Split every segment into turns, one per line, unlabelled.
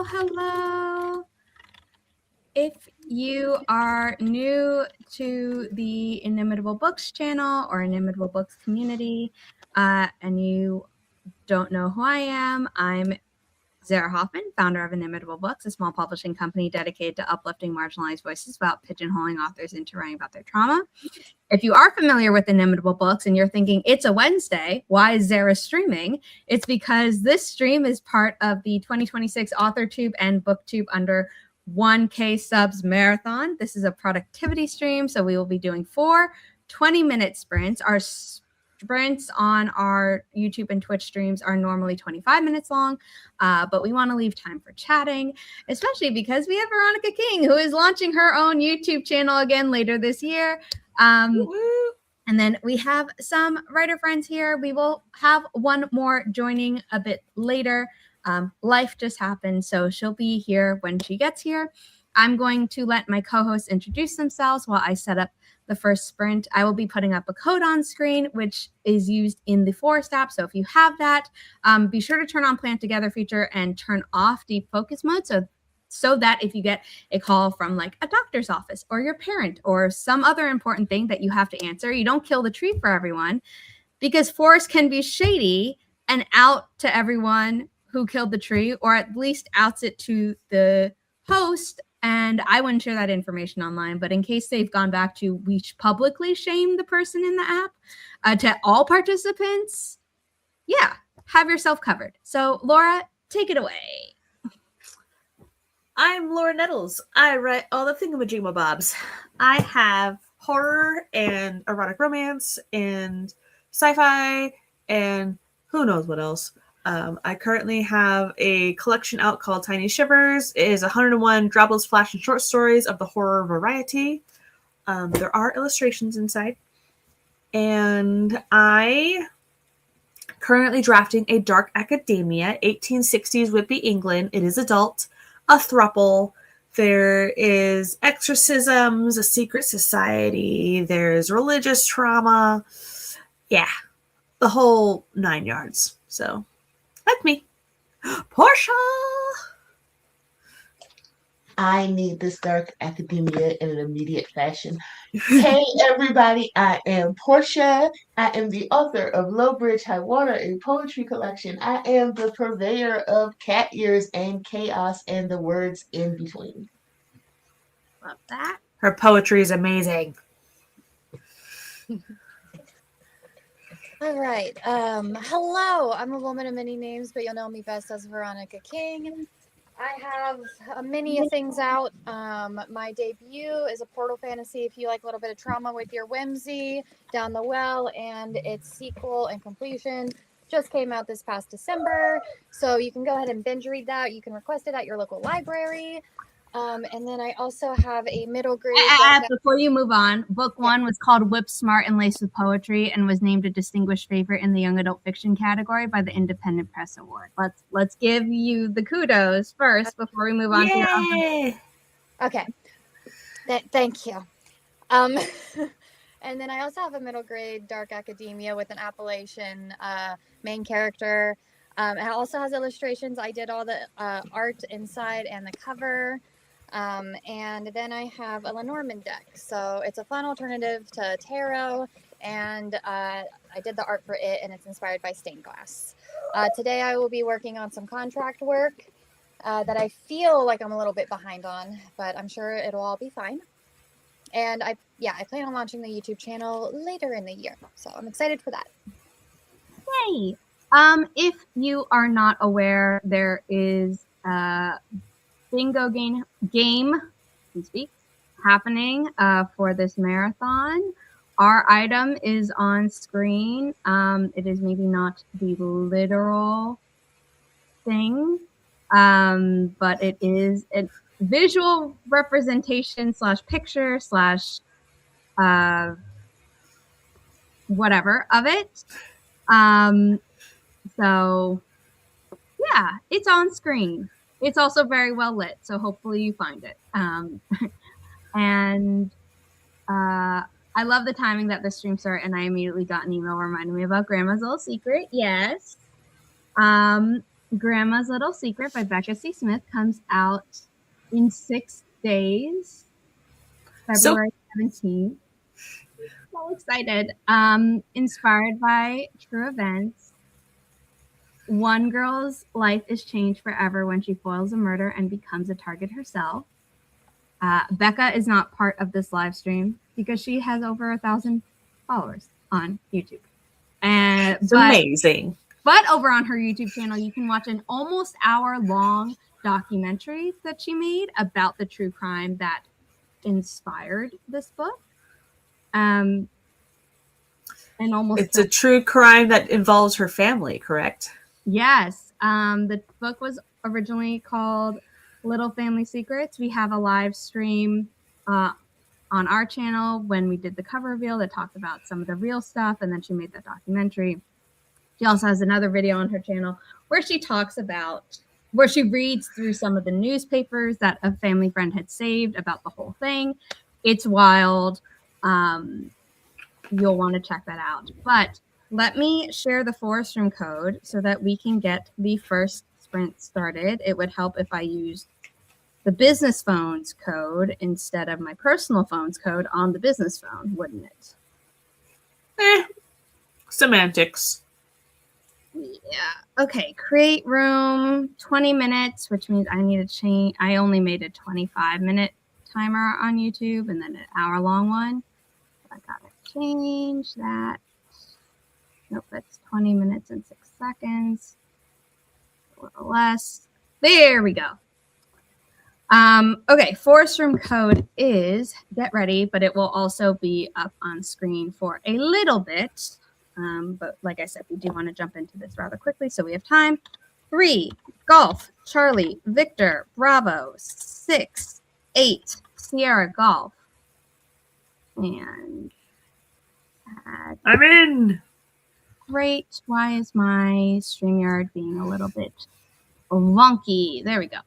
Hello. If you are new to the Inimitable Books channel or Inimitable Books community, and you don't know who I am, I'm Zara Hoffman, founder of Inimitable Books, a small publishing company dedicated to uplifting marginalized voices about pigeonholing authors into writing about their trauma. If you are familiar with Inimitable Books and you're thinking, it's a Wednesday, why is Zara streaming? It's because this stream is part of the 2026 AuthorTube and BookTube under 1K subs marathon. This is a productivity stream, so we will be doing 4 20-minute sprints. Our sprints on our YouTube and Twitch streams are normally 25 minutes long, but we want to leave time for chatting, especially because we have Veronica King, who is launching her own YouTube channel again later this year. And then we have some writer friends here. We will have one more joining a bit later. Life just happened, so she'll be here when she gets here. I'm going to let my co-hosts introduce themselves while I set up the first sprint. I will be putting up a code on screen, which is used in the Forest app. So if you have that, be sure to turn on Plant Together feature and turn off Deep Focus mode. So that if you get a call from like a doctor's office or your parent or some other important thing that you have to answer, you don't kill the tree for everyone, because Forest can be shady and out to everyone who killed the tree, or at least outs it to the host. And I wouldn't share that information online, but in case they've gone back to, we publicly shame the person in the app, to all participants, yeah, have yourself covered. So Laura, take it away.
I'm Laura Nettles. I write all the thingamajigmabobs. I have horror and erotic romance and sci-fi and who knows what else. I currently have a collection out called Tiny Shivers. It is 101 dropless flash and short stories of the horror variety. There are illustrations inside. And I currently drafting a dark academia, 1860s Whitby, England. It is adult, a throuple. There is exorcisms, a secret society. There's religious trauma. Yeah, the whole 9 yards. So that's me. Portia!
I need this dark academia in an immediate fashion. Hey, everybody. I am Portia. I am the author of Low Bridge High Water, a poetry collection. I am the purveyor of cat ears and chaos and the words in between.
Love that.
Her poetry is amazing.
All right. Hello. I'm a woman of many names, but you'll know me best as Veronica King. I have many things out. My debut is a portal fantasy. If you like a little bit of trauma with your whimsy, Down the Well, and its sequel and completion just came out this past December. So you can go ahead and binge read that. You can request it at your local library. And then I also have a middle grade.
Before you move on, book 1 was called Whip Smart and Laced with Poetry and was named a distinguished favorite in the young adult fiction category by the Independent Press Award. Let's give you the kudos first before we move on to your other.
Okay. Thank you. And then I also have a middle grade dark academia with an Appalachian main character. It also has illustrations. I did all the art inside and the cover. And then I have a Lenormand deck. So it's a fun alternative to tarot. And I did the art for it, and it's inspired by stained glass. Today I will be working on some contract work that I feel like I'm a little bit behind on, but I'm sure it'll all be fine. And I plan on launching the YouTube channel later in the year. So I'm excited for that.
Yay! If you are not aware, there is a bingo game happening for this marathon. Our item is on screen. It is maybe not the literal thing, but it is a visual representation / picture / whatever of it. So yeah, it's on screen. It's also very well lit, so hopefully you find it. And I love the timing that the stream started, and I immediately got an email reminding me about Grandma's little secret. Yes. Grandma's Little Secret by Becca C. Smith comes out in 6 days, February 17th. So excited. Inspired by true events. One girl's life is changed forever when she foils a murder and becomes a target herself. Becca is not part of this live stream because she has over 1,000 followers on YouTube.
It's amazing.
But over on her YouTube channel, you can watch an almost hour-long documentary that she made about the true crime that inspired this book. And almost
It's a true crime that involves her family, correct?
Yes. The book was originally called Little Family Secrets. We have a live stream on our channel when we did the cover reveal that talked about some of the real stuff, and then she made that documentary. She also has another video on her channel where she talks about, where she reads through some of the newspapers that a family friend had saved about the whole thing. It's wild. You'll want to check that out. But let me share the Forest Room code so that we can get the first sprint started. It would help if I used the business phone's code instead of my personal phone's code on the business phone, wouldn't it?
Semantics.
Yeah. Okay. Create room, 20 minutes, which means I need to change. I only made a 25-minute timer on YouTube and then an hour-long one. I gotta change that. Nope, that's 20 minutes and 6 seconds. A little less. There we go. Okay, Forest Room code is get ready, but it will also be up on screen for a little bit. But like I said, we do want to jump into this rather quickly, so we have time. 3, Golf, Charlie, Victor, Bravo, 6, 8, Sierra Golf. And
I'm in.
Great. Why is my StreamYard being a little bit wonky? There we go.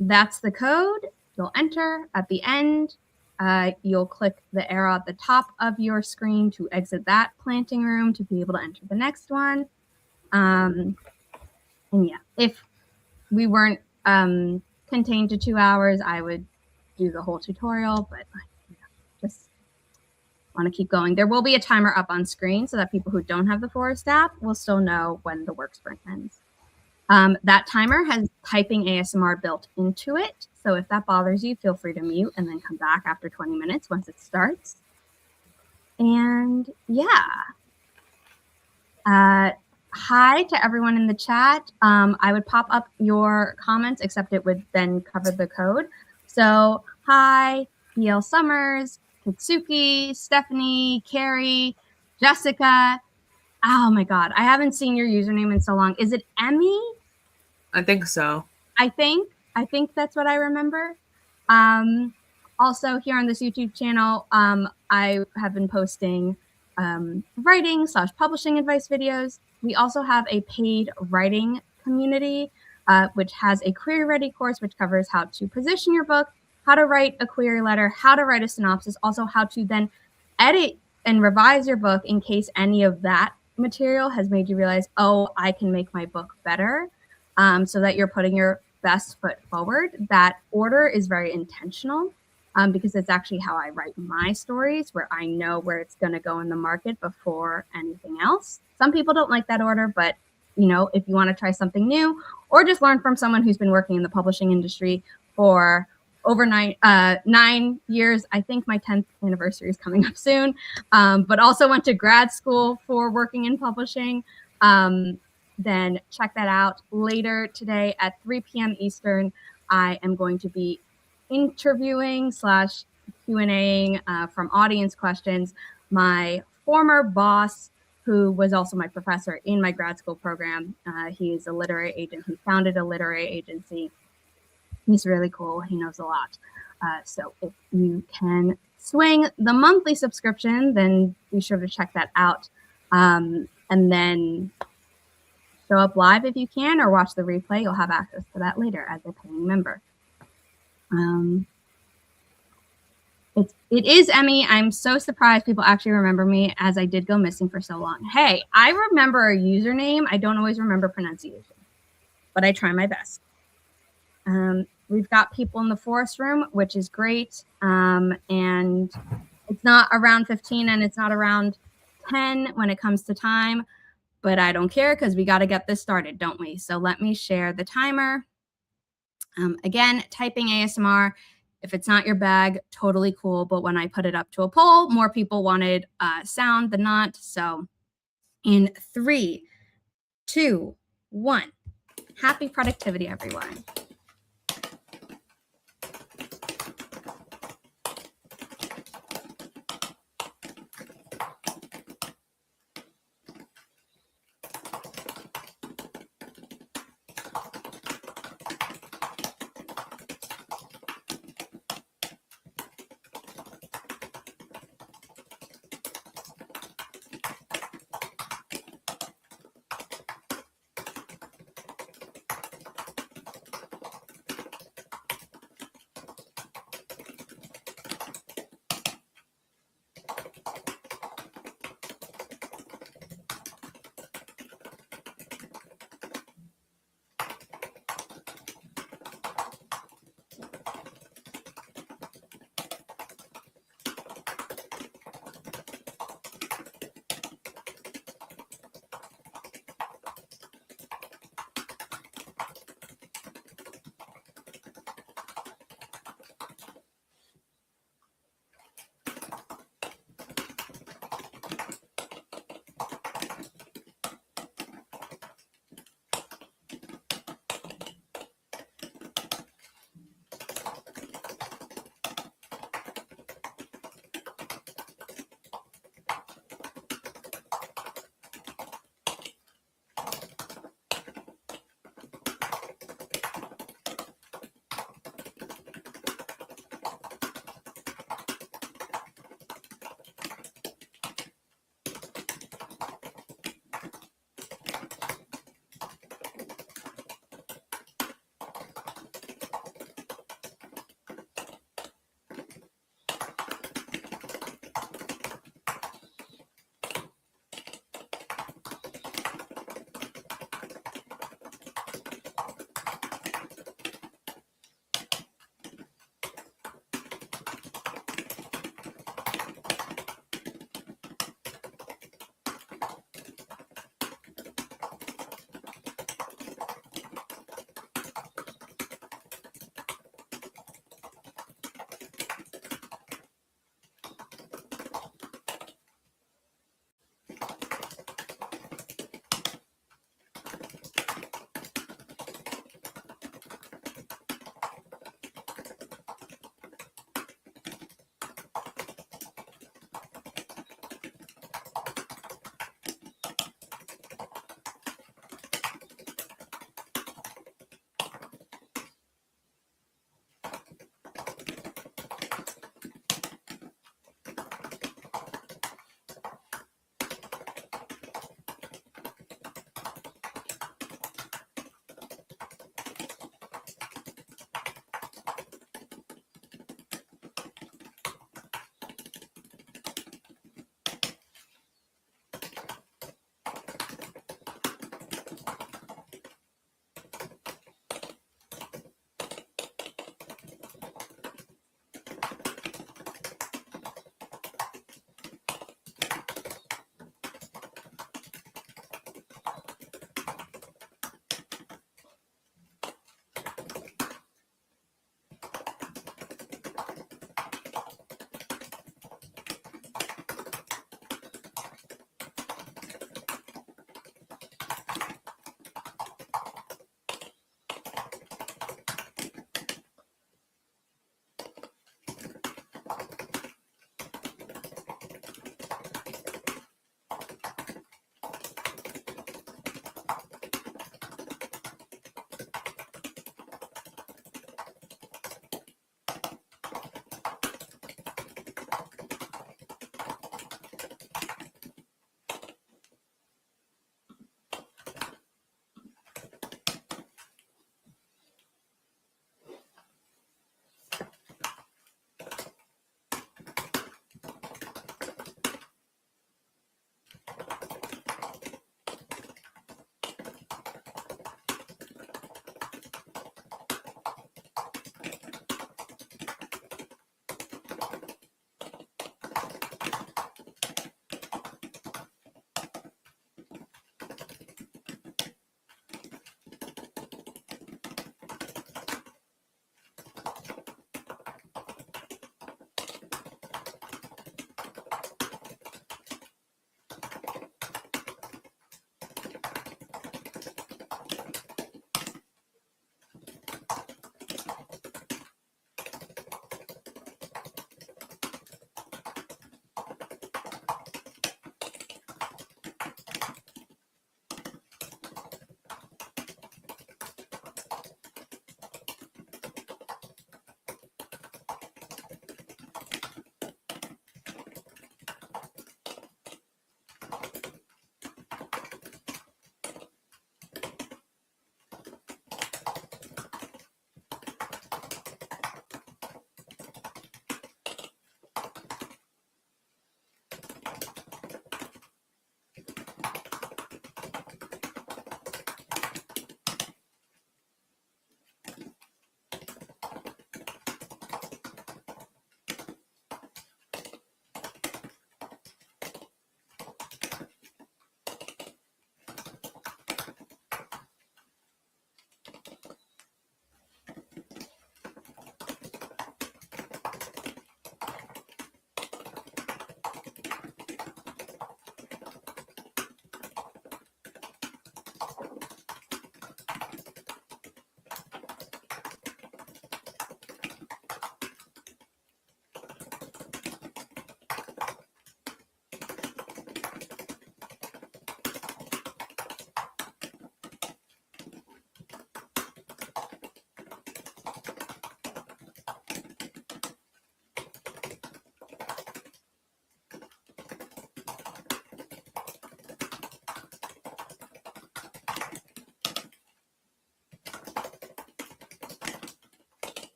That's the code. You'll enter at the end. You'll click the arrow at the top of your screen to exit that planting room to be able to enter the next one. And yeah, if we weren't contained to 2 hours, I would do the whole tutorial, but just want to keep going. There will be a timer up on screen so that people who don't have the Forest app will still know when the work sprint ends. That timer has typing ASMR built into it. So if that bothers you, feel free to mute and then come back after 20 minutes once it starts. And yeah. Hi to everyone in the chat. I would pop up your comments, except it would then cover the code. So hi, E.L. Summers, Kitsuki, Stephanie, Carrie, Jessica. Oh my God, I haven't seen your username in so long. Is it Emmy?
I think so.
I think that's what I remember. Also here on this YouTube channel, I have been posting writing/publishing advice videos. We also have a paid writing community, which has a query ready course, which covers how to position your book, how to write a query letter, how to write a synopsis, also how to then edit and revise your book in case any of that material has made you realize, oh, I can make my book better, so that you're putting your best foot forward. That order is very intentional because it's actually how I write my stories, where I know where it's going to go in the market before anything else. Some people don't like that order, but you know, if you want to try something new or just learn from someone who's been working in the publishing industry for over 9 years, I think my 10th anniversary is coming up soon, but also went to grad school for working in publishing, then check that out. Later today at 3 p.m. Eastern, I am going to be interviewing / Q&Ing from audience questions my former boss, who was also my professor in my grad school program. He is a literary agent. He founded a literary agency. He's really cool. He knows a lot. So if you can swing the monthly subscription, then be sure to check that out. And then show up live if you can, or watch the replay. You'll have access to that later as a paying member. It is Emmy. I'm so surprised people actually remember me, as I did go missing for so long. Hey, I remember a username. I don't always remember pronunciation, but I try my best. We've got people in the forest room, which is great. And it's not around 15 and it's not around 10 when it comes to time, but I don't care because we got to get this started, don't we? So let me share the timer. Again, typing ASMR. If it's not your bag, totally cool. But when I put it up to a poll, more people wanted sound than not. So in 3, 2, 1, happy productivity, everyone.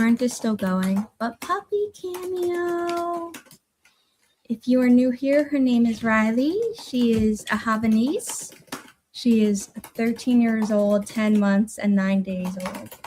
Current is still going, but puppy cameo. If you are new here, her name is Riley. She is a Havanese. She is 13 years old, 10 months, and 9 days old.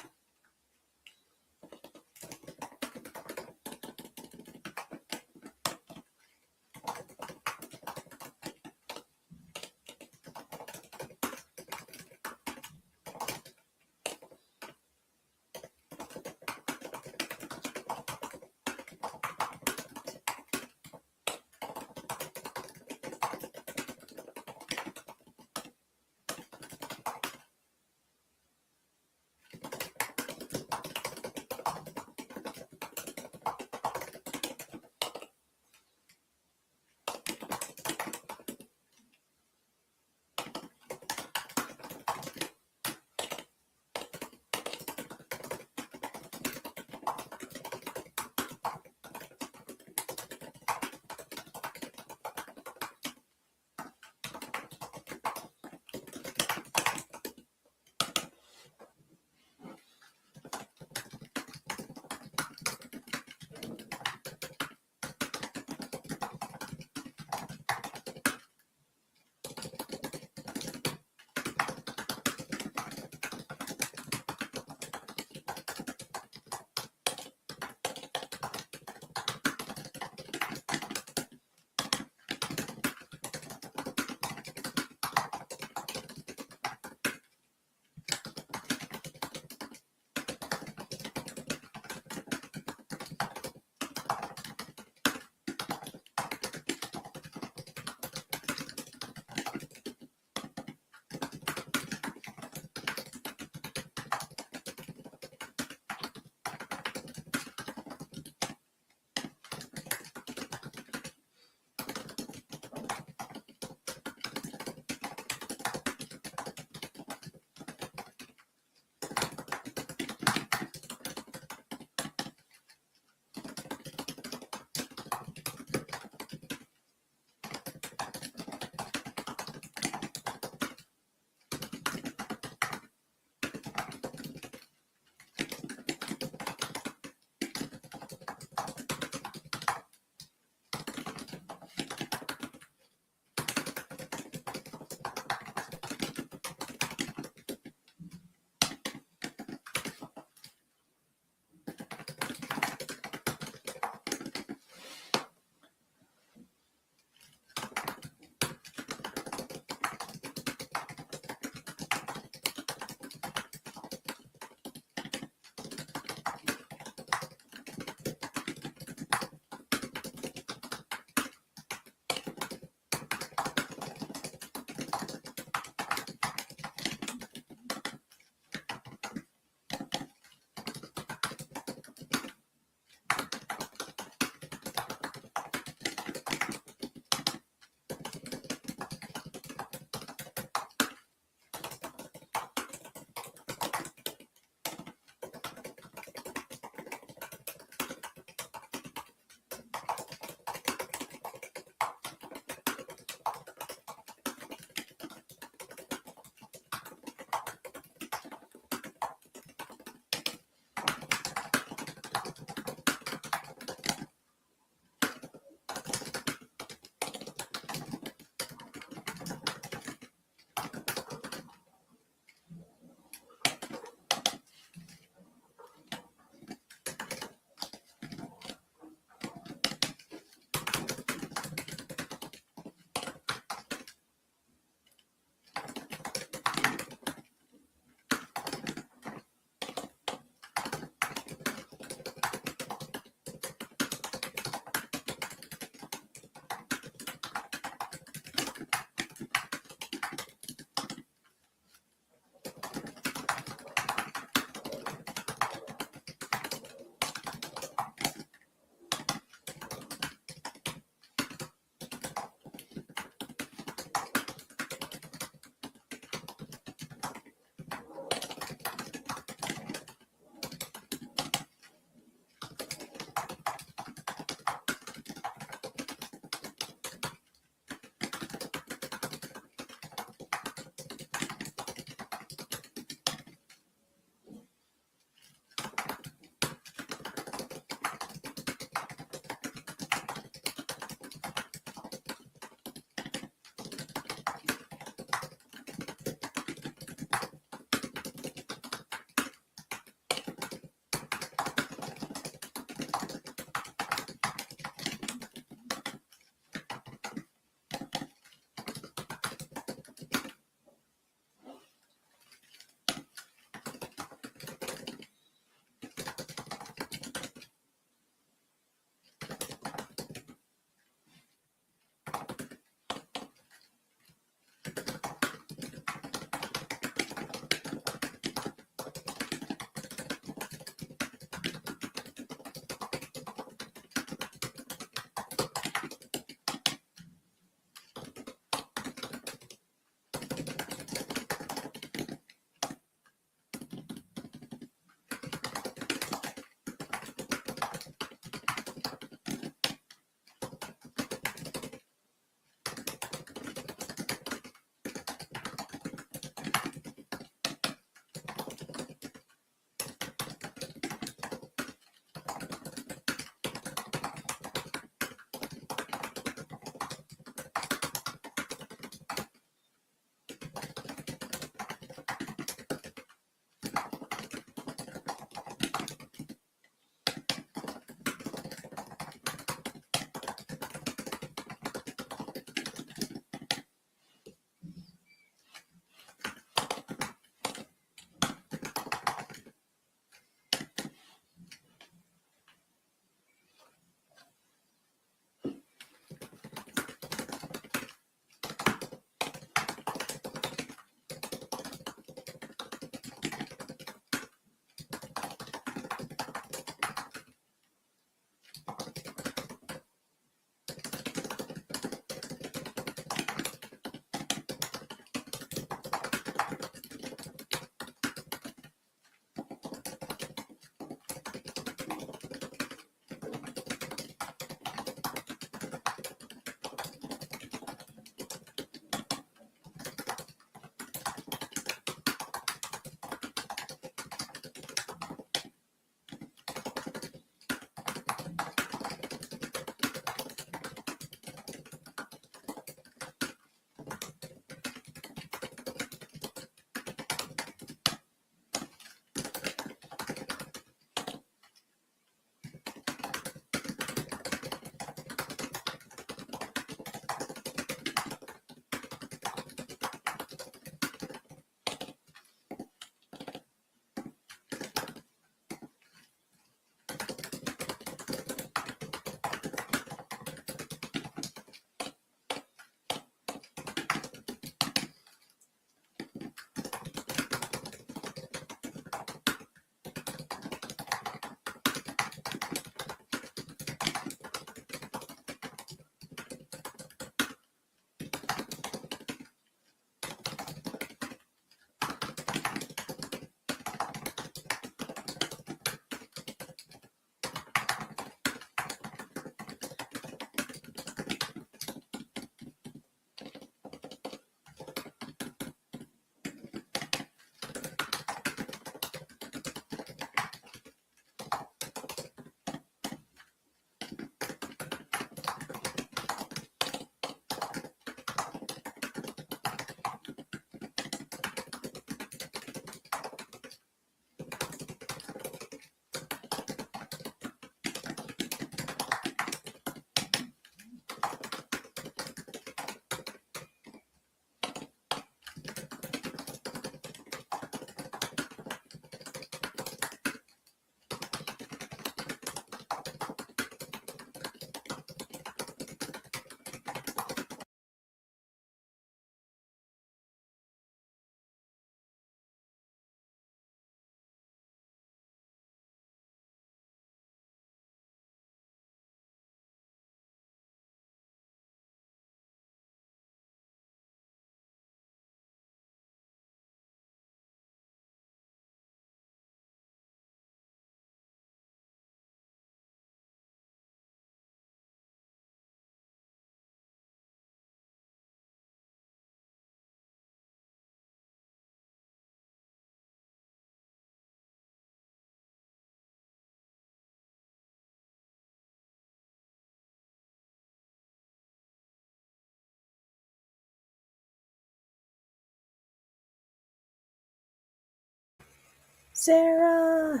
Sarah.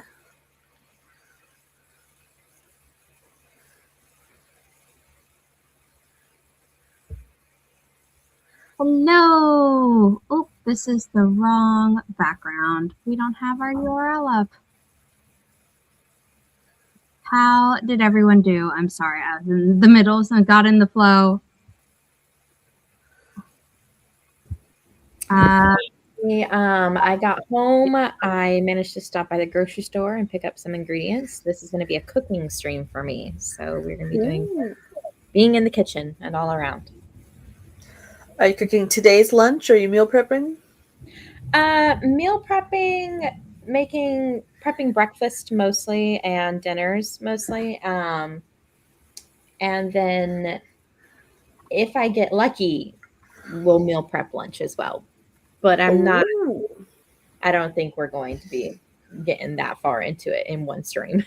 Hello. Oh, this is the wrong background. We don't have our URL up. How did everyone do? I'm sorry, I was in the middle, so I got in the flow.
I got home. I managed to stop by the grocery store and pick up some ingredients. This is going to be a cooking stream for me. So we're going to be being in the kitchen and all around.
Are you cooking today's lunch? Or are you meal prepping?
Meal prepping, prepping breakfast mostly and dinners mostly. And then if I get lucky, we'll meal prep lunch as well. But I don't think we're going to be getting that far into it in one stream.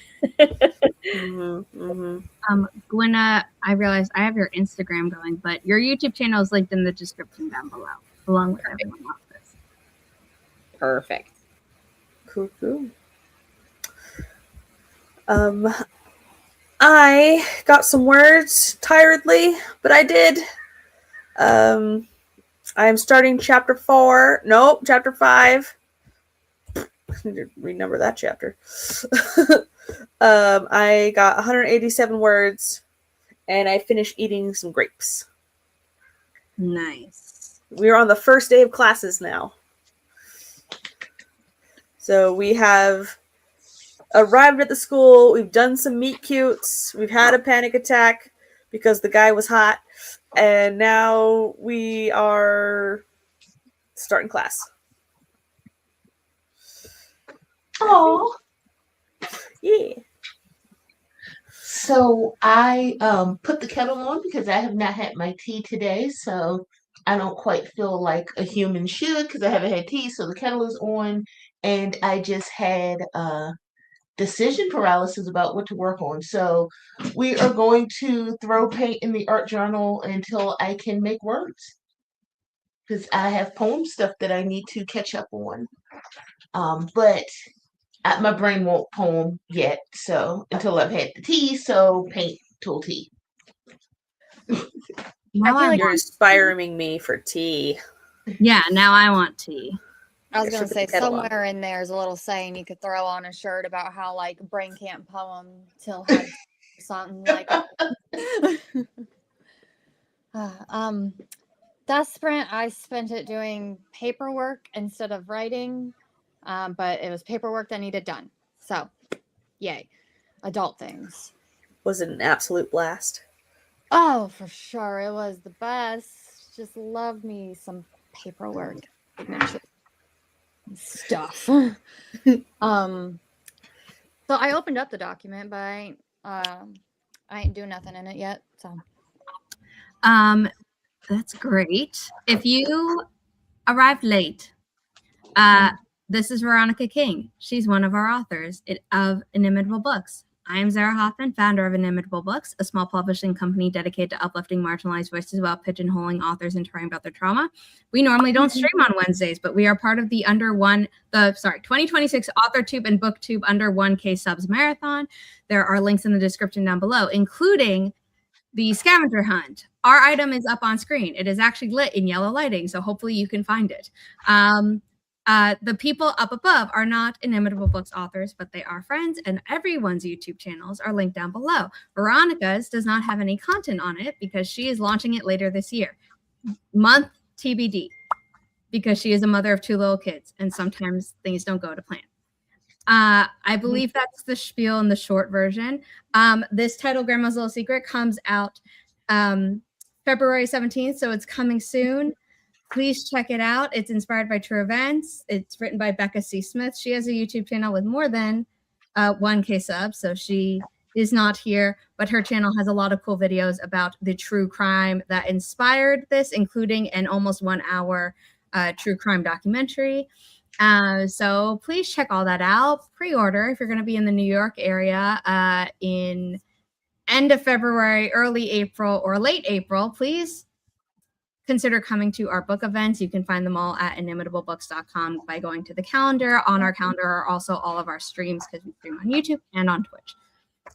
Gwenna, I realized I have your Instagram going, but your YouTube channel is linked in the description down below, along with everyone else's.
Perfect.
Cool. I got some words tiredly, but I did. I am starting chapter 5. I need to renumber that chapter. I got 187 words, and I finished eating some grapes.
Nice.
We're on the first day of classes now. So we have arrived at the school. We've done some meet cutes. We've had a panic attack because the guy was hot. And now we are starting class.
Oh.
Yeah.
So I put the kettle on because I have not had my tea today. So I don't quite feel like a human should because I haven't had tea. So the kettle is on, and I just had decision paralysis about what to work on. So we are going to throw paint in the art journal until I can make words, because I have poem stuff that I need to catch up on. But my brain won't poem yet, so until I've had the tea. So paint till tea.
Now
You're inspiring me for tea.
Yeah, now I want tea.
I was going to say, somewhere in there is a little saying you could throw on a shirt about how, like, brain can't poem till had something like that. That sprint, I spent it doing paperwork instead of writing, but it was paperwork that needed done. So, yay. Adult things.
Was it an absolute blast?
Oh, for sure. It was the best. Just love me some paperwork. Stuff. So I opened up the document, but I ain't doing nothing in it yet. So
that's great. If you arrived late, this is Veronica King. She's one of our authors of Inimitable Books. I am Zara Hoffman, founder of Inimitable Books, a small publishing company dedicated to uplifting marginalized voices while pigeonholing authors into writing about their trauma. We normally don't stream on Wednesdays, but we are part of the 2026 AuthorTube and BookTube under 1K subs marathon. There are links in the description down below, including the scavenger hunt. Our item is up on screen. It is actually lit in yellow lighting, so hopefully you can find it. The people up above are not Inimitable Books authors, but they are friends, and everyone's YouTube channels are linked down below. Veronica's does not have any content on it because she is launching it later this year. Month TBD, because she is a mother of 2 little kids, and sometimes things don't go to plan. I believe that's the spiel in the short version. This title, Grandma's Little Secret, comes out February 17th, so it's coming soon. Please check it out. It's inspired by true events. It's written by Becca C. Smith. She has a YouTube channel with more than 1K subs, so she is not here, but her channel has a lot of cool videos about the true crime that inspired this, including an almost 1 hour true crime documentary. So please check all that out. Pre-order if you're going to be in the New York area in end of February, early April, or late April. Please consider coming to our book events. You can find them all at inimitablebooks.com by going to the calendar. On our calendar are also all of our streams, because we stream on YouTube and on Twitch.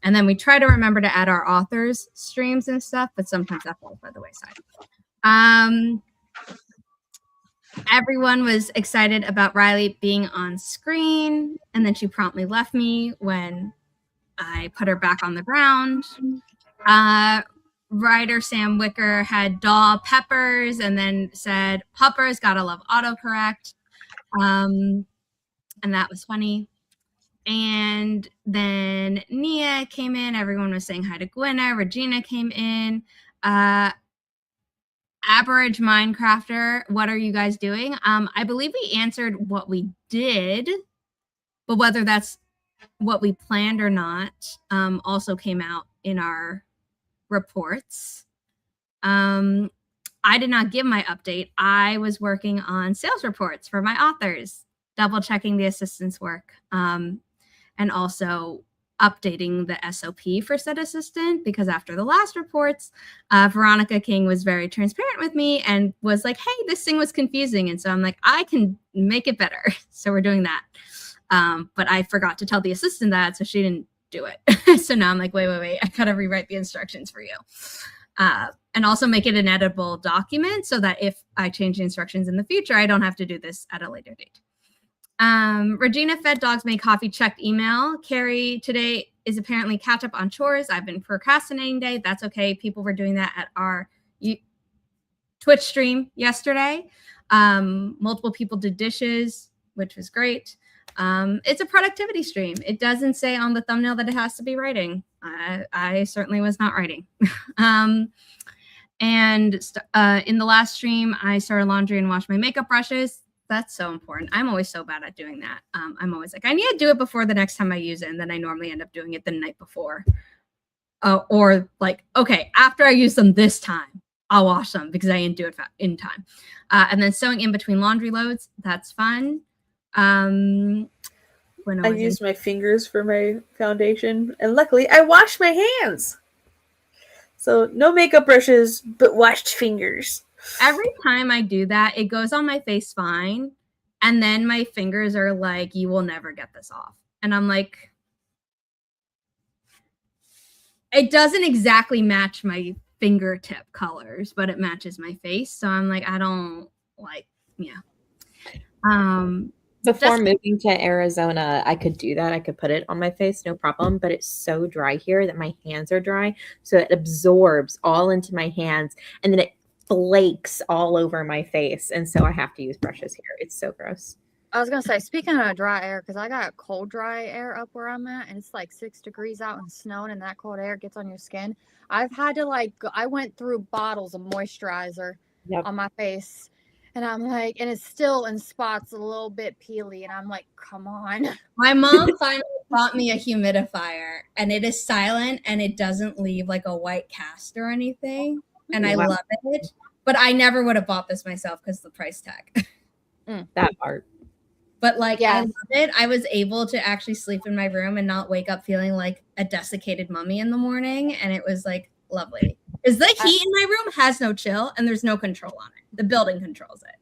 And then we try to remember to add our authors' streams and stuff, but sometimes that falls by the wayside. Everyone was excited about Riley being on screen, and then she promptly left me when I put her back on the ground. Writer Sam Wicker had Daw Peppers and then said, Puppers, gotta love autocorrect. And that was funny. And then Nia came in. Everyone was saying hi to Gwenna. Regina came in. Average Minecrafter, what are you guys doing? I believe we answered what we did, but whether that's what we planned or not also came out in our reports. I did not give my update. I was working on sales reports for my authors, double checking the assistant's work, and also updating the SOP for said assistant, because after the last reports, Veronica King was very transparent with me and was like, hey, this thing was confusing. And so I'm like, I can make it better. So we're doing that. But I forgot to tell the assistant that, so she didn't do it. So now I'm like, wait, I gotta rewrite the instructions for you. And also make it an editable document so that if I change the instructions in the future, I don't have to do this at a later date. Regina fed dogs, made coffee, checked email. Carrie, today is apparently catch up on chores. I've been procrastinating day. That's okay. People were doing that at our Twitch stream yesterday. Multiple people did dishes, which was great. It's a productivity stream. It doesn't say on the thumbnail that it has to be writing. I certainly was not writing. And in the last stream, I started laundry and washed my makeup brushes. That's so important. I'm always so bad at doing that. I'm always like, I need to do it before the next time I use it. And then I normally end up doing it the night before. Or like, okay, after I use them this time, I'll wash them because I didn't do it in time. And then sewing in between laundry loads. That's fun.
I used my fingers for my foundation, and luckily I washed my hands. So no makeup brushes, but washed fingers.
Every time I do that, it goes on my face fine. And then my fingers are like, you will never get this off. And I'm like, it doesn't exactly match my fingertip colors, but it matches my face. So I'm like, I don't like, yeah.
Before moving to Arizona, I could do that. I could put it on my face, no problem. But it's so dry here that my hands are dry. So it absorbs all into my hands. And then it flakes all over my face. And so I have to use brushes here. It's so gross.
I was going to say, speaking of dry air, because I got cold, dry air up where I'm at, and it's like 6 degrees out and snowing, and that cold air gets on your skin. I've had to I went through bottles of moisturizer on my face. And I'm like, and it's still in spots a little bit peely. And I'm like, come on.
My mom finally bought me a humidifier, and it is silent and it doesn't leave like a white cast or anything. And I love it. But I never would have bought this myself because of the price tag.
That part.
But I love it. I was able to actually sleep in my room and not wake up feeling like a desiccated mummy in the morning. And it was like lovely. Because the heat in my room has no chill and there's no control on it. The building controls it.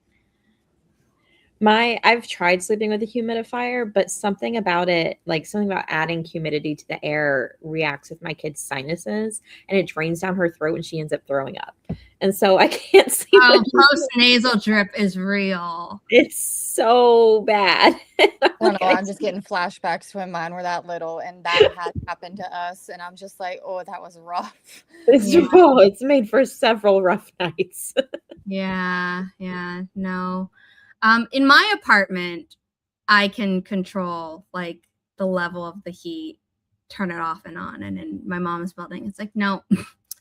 I've tried sleeping with a humidifier, but something about adding humidity to the air reacts with my kid's sinuses, and it drains down her throat and she ends up throwing up. And so I can't sleep.
Oh, post-nasal drip is real.
It's so bad.
I'm just getting flashbacks when mine were that little, and that had happened to us. And I'm just like, oh, that was rough.
It's made for several rough nights.
No. In my apartment, I can control the level of the heat, turn it off and on. And in my mom's building, it's like, no,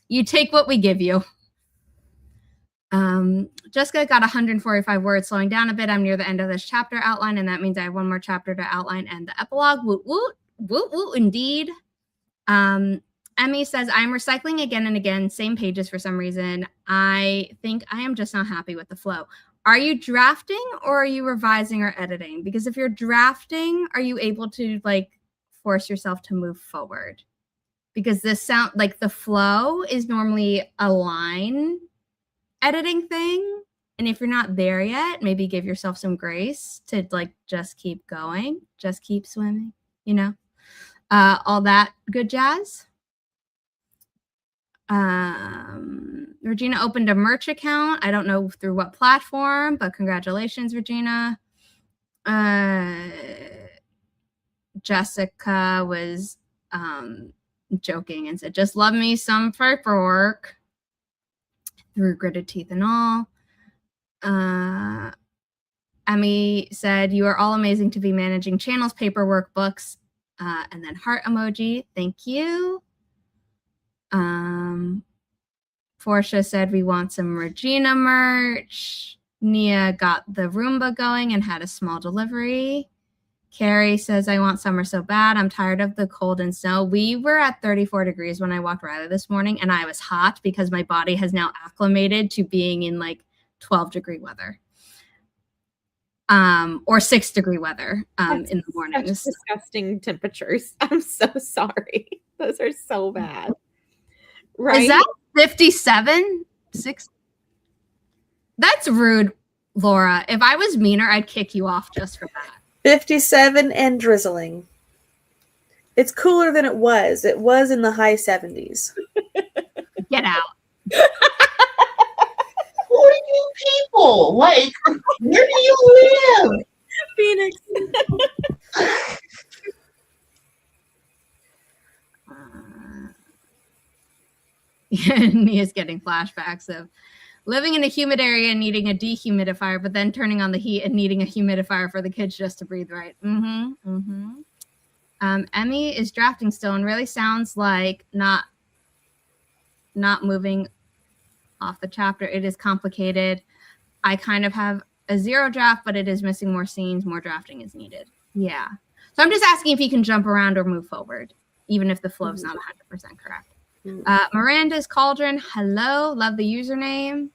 you take what we give you. Jessica got 145 words, slowing down a bit. I'm near the end of this chapter outline, and that means I have one more chapter to outline and the epilogue. Woot, woot, woot, woot, indeed. Emmy says, I'm recycling again and again, same pages for some reason. I think I am just not happy with the flow. Are you drafting or are you revising or editing? Because if you're drafting, are you able to force yourself to move forward? Because this sound the flow is normally a line. editing thing. And if you're not there yet, maybe give yourself some grace to like just keep going, just keep swimming, you know, all that good jazz. Regina opened a merch account. I don't know through what platform, but congratulations, Regina. Jessica was joking and said, just love me some paperwork through gritted teeth and all. Emmy said, you are all amazing to be managing channels, paperwork, books, and then heart emoji. Thank you. Portia said, we want some Regina merch. Nia got the Roomba going and had a small delivery. Carrie says, I want summer so bad. I'm tired of the cold and snow. We were at 34 degrees when I walked Riley this morning, and I was hot because my body has now acclimated to being in like 12-degree weather. Or 6-degree weather in the mornings.
Such disgusting temperatures. I'm so sorry. Those are so bad. Right?
Is that 57? 6? That's rude, Laura. If I was meaner, I'd kick you off just for that.
57 and drizzling. It's cooler than it was. It was in the high 70s.
Get out.
Who are you people? Like, where do you live?
Phoenix.
Nia's getting flashbacks of living in a humid area and needing a dehumidifier, but then turning on the heat and needing a humidifier for the kids just to breathe right. Emmy is drafting still and really sounds like not moving off the chapter. It is complicated. I kind of have a 0 draft, but it is missing more scenes. More drafting is needed. Yeah. So I'm just asking if he can jump around or move forward, even if the flow is not 100% correct. Miranda's Cauldron. Hello. Love the username.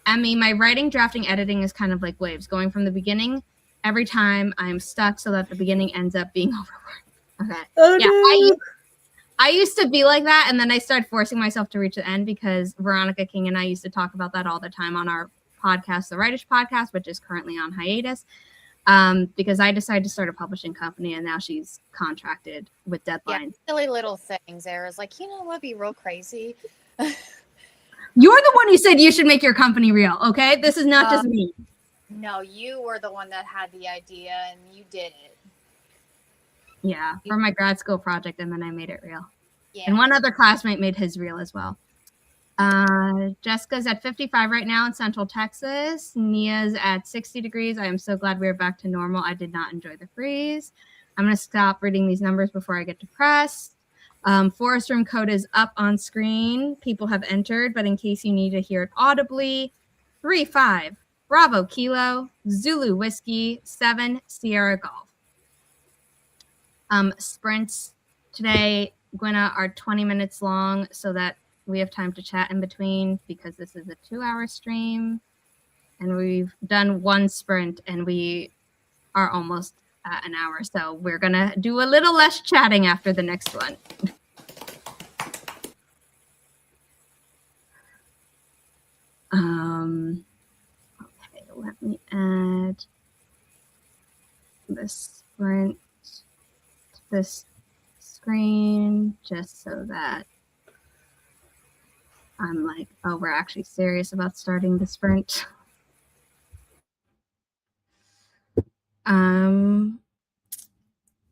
Emmy, my writing, drafting, editing is kind of like waves. Going from the beginning, every time I'm stuck so that the beginning ends up being overworked. Okay.
Oh,
yeah.
no.
I used to be like that, and then I started forcing myself to reach the end because Veronica King and I used to talk about that all the time on our podcast, the Writish podcast, which is currently on hiatus, because I decided to start a publishing company, and now she's contracted with deadlines.
Yeah, silly little things there. It's like, you know what, be real crazy.
You're the one who said you should make your company real, okay? This is not just me.
No, you were the one that had the idea, and you did it.
Yeah, for my grad school project, and then I made it real.
Yeah.
And one other classmate made his real as well. Jessica's at 55 right now in Central Texas. Nia's at 60 degrees. I am so glad we're back to normal. I did not enjoy the freeze. I'm going to stop reading these numbers before I get depressed. Forest Room code is up on screen. People have entered, but in case you need to hear it audibly, 35 Bravo Kilo Zulu Whiskey 7 Sierra Golf. Sprints today, Gwenna, are 20 minutes long so that we have time to chat in between because this is a 2-hour stream and we've done one sprint and we are almost at an hour. So we're going to do a little less chatting after the next one. Okay, let me add the sprint to this screen just so that I'm like, oh, we're actually serious about starting the sprint.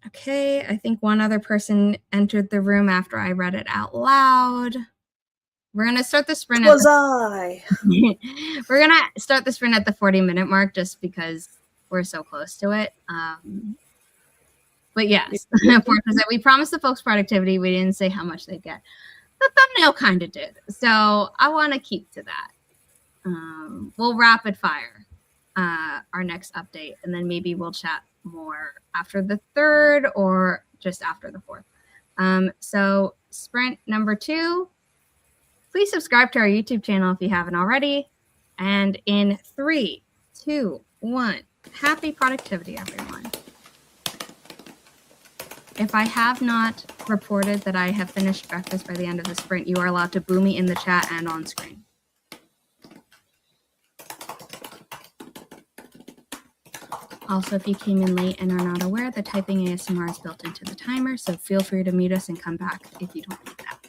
Okay, I think one other person entered the room after I read it out loud. We're gonna start the sprint.
Was I?
We're gonna start the sprint at the 40-minute mark just because we're so close to it. But yes, we promised the folks productivity. We didn't say how much they'd get. The thumbnail kind of did, so I want to keep to that. We'll rapid fire our next update, and then maybe we'll chat more after the 3rd or just after the 4th. So sprint number 2. Please subscribe to our YouTube channel if you haven't already. And in 3, 2, 1, happy productivity, everyone. If I have not reported that I have finished breakfast by the end of the sprint, you are allowed to boo me in the chat and on screen. Also, if you came in late and are not aware, the typing ASMR is built into the timer, so feel free to mute us and come back if you don't need that.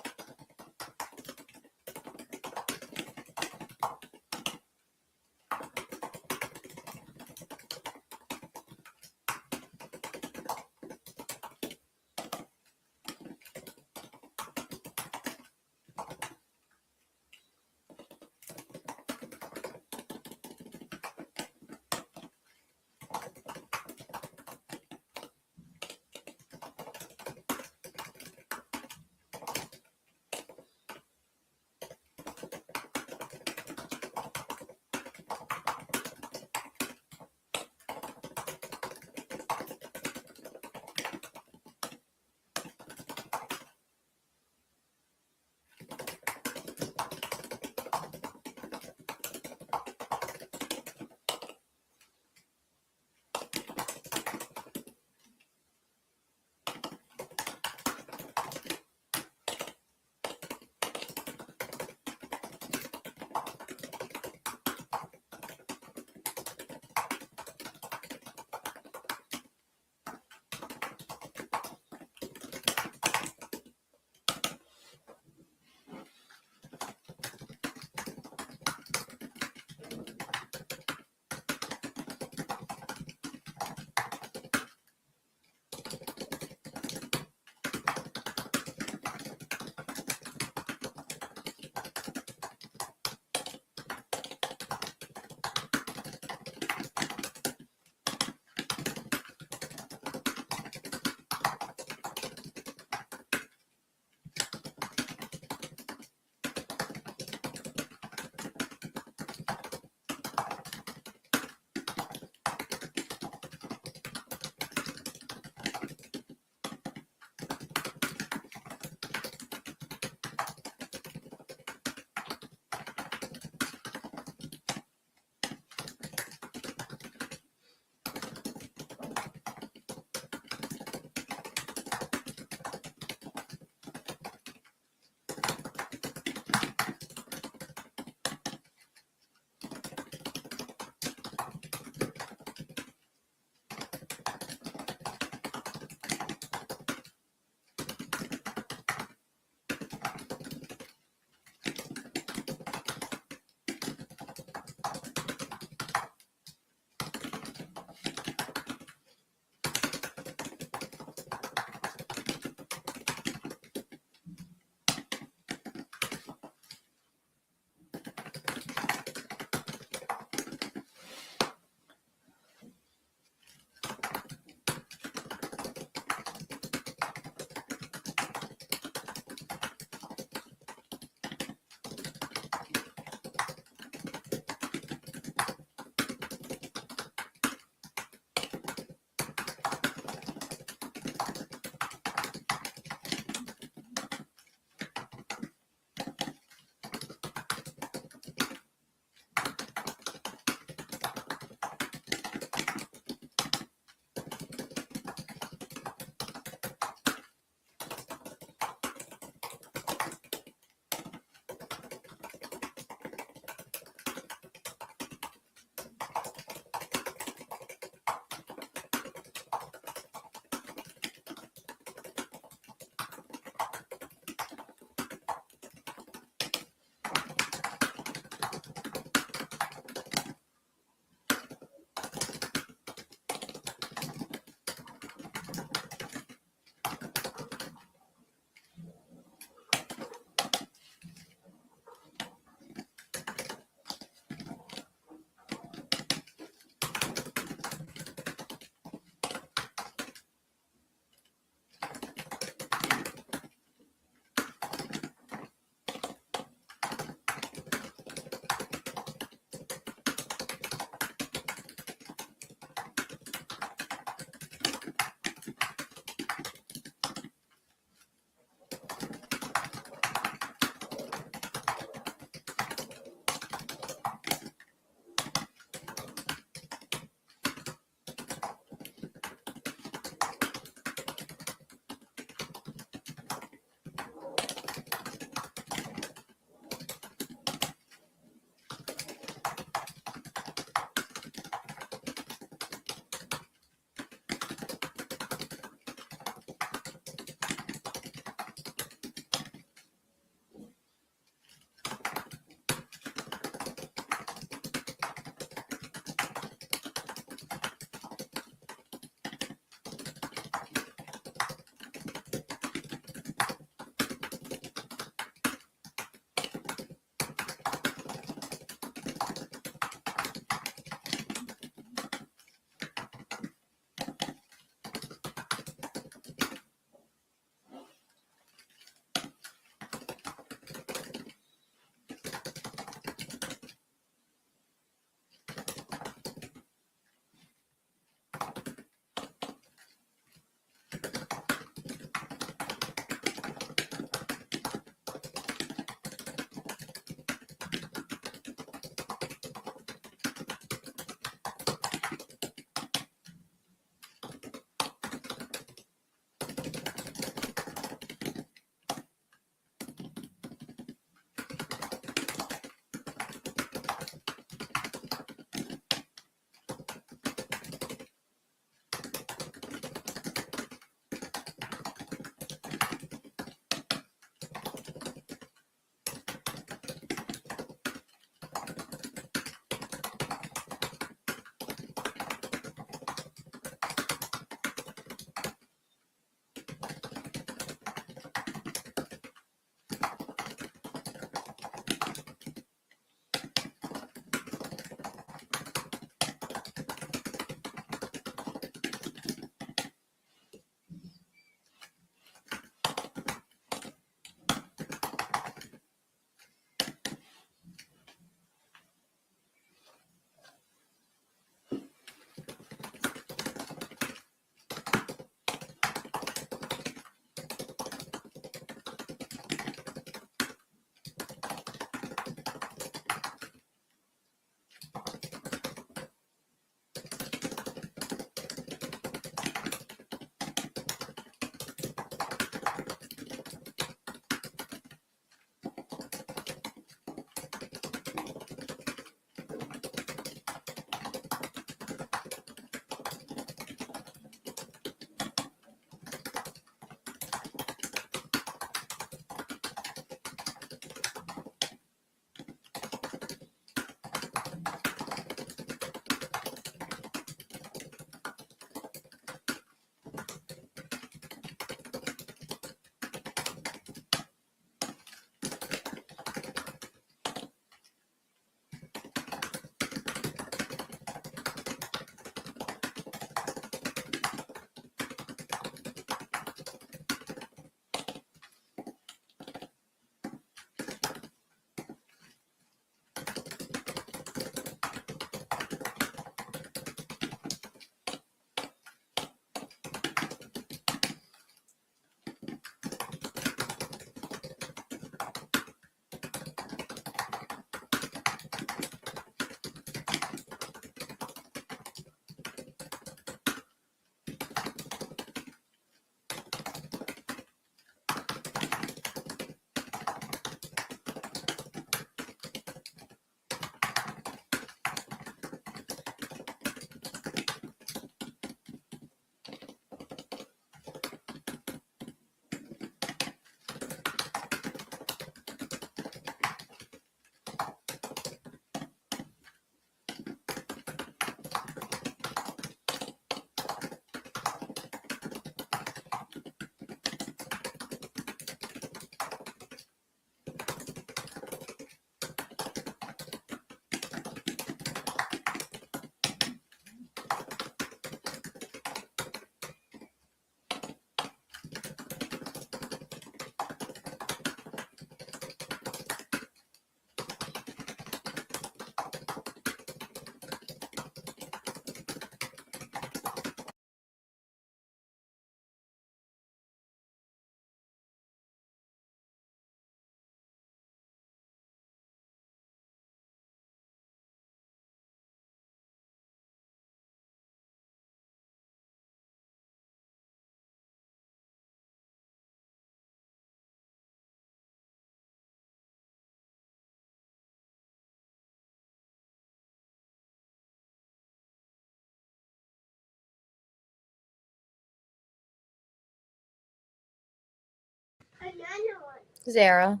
Zara.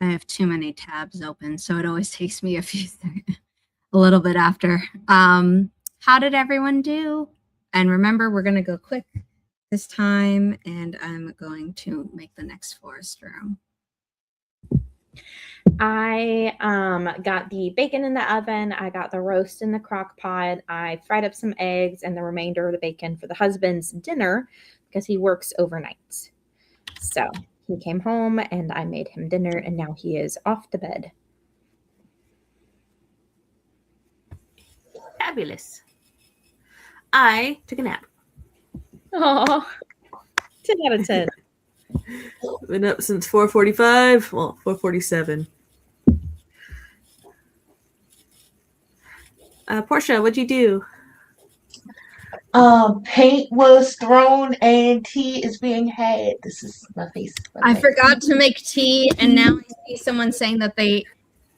I have too many tabs open, so it always takes me a little bit after. How did everyone do? And remember, we're going to go quick this time, and I'm going to make the next forest room.
I got the bacon in the oven. I got the roast in the crock pot. I fried up some eggs and the remainder of the bacon for the husband's dinner because he works overnight. So he came home and I made him dinner, and now he is off to bed.
Fabulous. I took a nap.
Oh, 10 out of 10.
Been up since 4:45. Well, 4:47. Portia, what'd you do?
Paint was thrown and tea is being had. This is my face.
I forgot to make tea, and now I see someone saying that they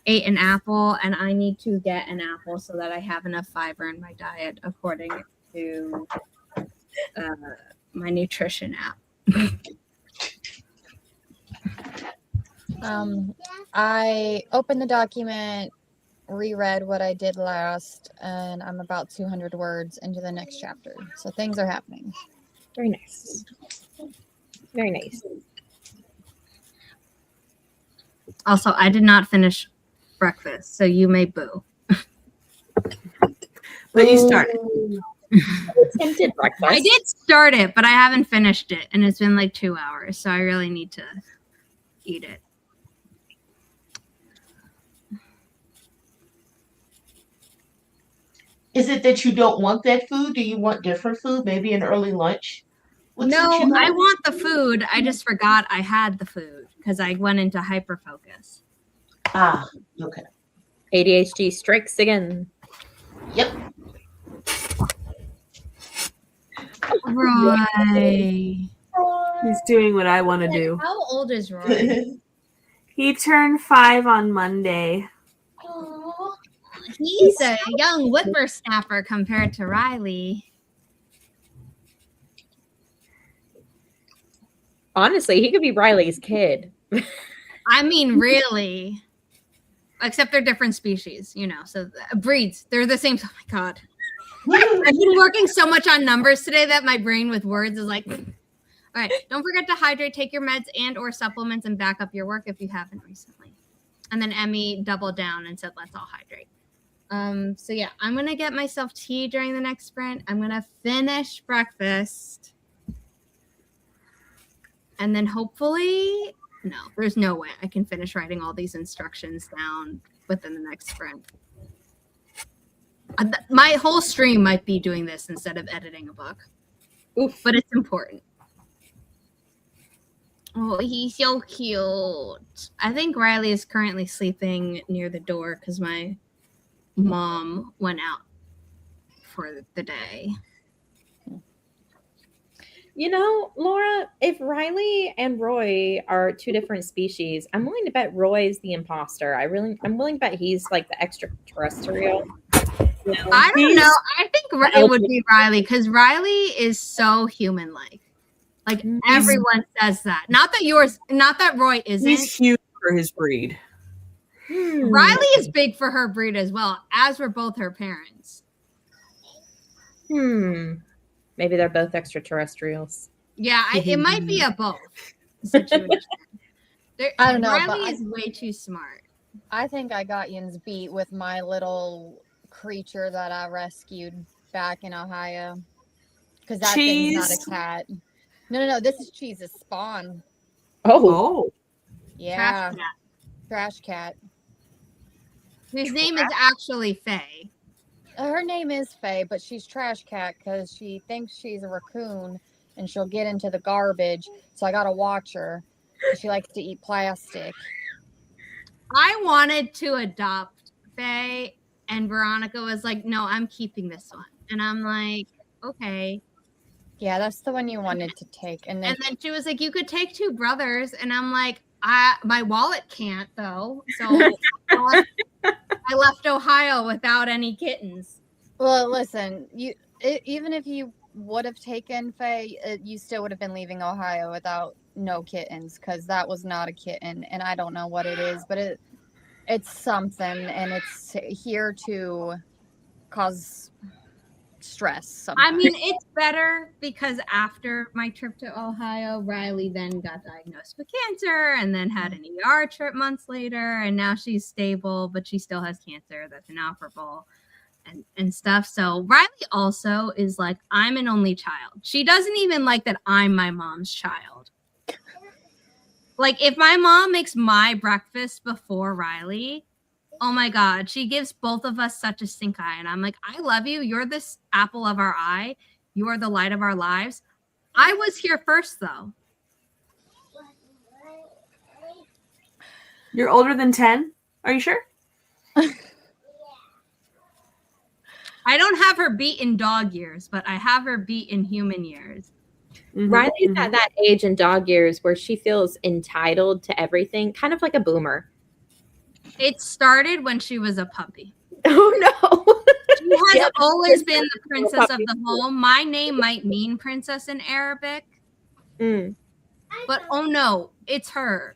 ate an apple, and I need to get an apple so that I have enough fiber in my diet according to my nutrition app.
I opened the document, reread what I did last, and I'm about 200 words into the next chapter. So things are happening.
Very nice. Very nice.
Also, I did not finish breakfast, so you may boo.
But you started.
Attempted breakfast.
I did start it, but I haven't finished it, and it's been like 2 hours, so I really need to eat it.
Is it that you don't want that food? Do you want different food? Maybe an early lunch?
No, I want the food. I just forgot I had the food because I went into hyperfocus.
Ah, okay.
ADHD strikes again.
Yep.
Roy.
He's doing what I want to do.
How old is Roy?
He turned 5 on Monday.
He's a young whippersnapper compared to Riley.
Honestly, he could be Riley's kid.
I mean, really. Except they're different species, you know. So breeds, they're the same. Oh my god. I've been working so much on numbers today that my brain with words is like, all right, don't forget to hydrate, take your meds and or supplements, and back up your work if you haven't recently. And then Emmy doubled down and said, let's all hydrate. So yeah, I'm going to get myself tea during the next sprint. I'm going to finish breakfast. And then hopefully, no, there's no way I can finish writing all these instructions down within the next sprint. My whole stream might be doing this instead of editing a book.
Oof.
But it's important. Oh, he's so cute. I think Riley is currently sleeping near the door because my mom went out for the day.
You know, Laura, if Riley and Roy are two different species, I'm willing to bet Roy's the imposter. I'm willing to bet he's like the extraterrestrial. You know?
I don't know. I think it would be Riley because Riley is so human-like. Like everyone says that. Not that Roy isn't.
He's huge for his breed.
Riley is big for her breed as well, as were both her parents.
Maybe they're both extraterrestrials.
Yeah, it might be a both situation.
I don't know.
Riley is way too smart.
I think I got Yin's beat with my little creature that I rescued back in Ohio. Because that thing's not a cat. No. This is Cheese's spawn.
Oh.
Yeah. Trash cat.
His name is actually Faye.
Her name is Faye, but she's trash cat because she thinks she's a raccoon and she'll get into the garbage. So I gotta watch her. She likes to eat plastic.
I wanted to adopt Faye, and Veronica was like, "No, I'm keeping this one," and I'm like, "Okay."
Yeah, that's the one you wanted to take, and then
she was like, "You could take 2 brothers," and I'm like, my wallet can't though, so I left Ohio without any kittens.
well, listen, even if you would have taken Faye, you still would have been leaving Ohio without no kittens, because that was not a kitten, and I don't know what it is, but it's something, and it's here to cause stress sometimes.
I mean, it's better because after my trip to Ohio, Riley then got diagnosed with cancer and then had an ER trip months later, and now she's stable, but she still has cancer that's inoperable and stuff. So Riley also is like, I'm an only child. She doesn't even like that I'm my mom's child. Like, if my mom makes my breakfast before Riley, oh my God, she gives both of us such a stink eye. And I'm like, I love you. You're this apple of our eye. You are the light of our lives. I was here first, though.
You're older than 10? Are you sure?
I don't have her beat in dog years, but I have her beat in human years.
Mm-hmm.
Riley's at that age in dog years where she feels entitled to everything, kind of like a boomer.
It started when she was a puppy.
Oh, no.
She has always been the princess of the home. My name might mean princess in Arabic. But oh no, it's her.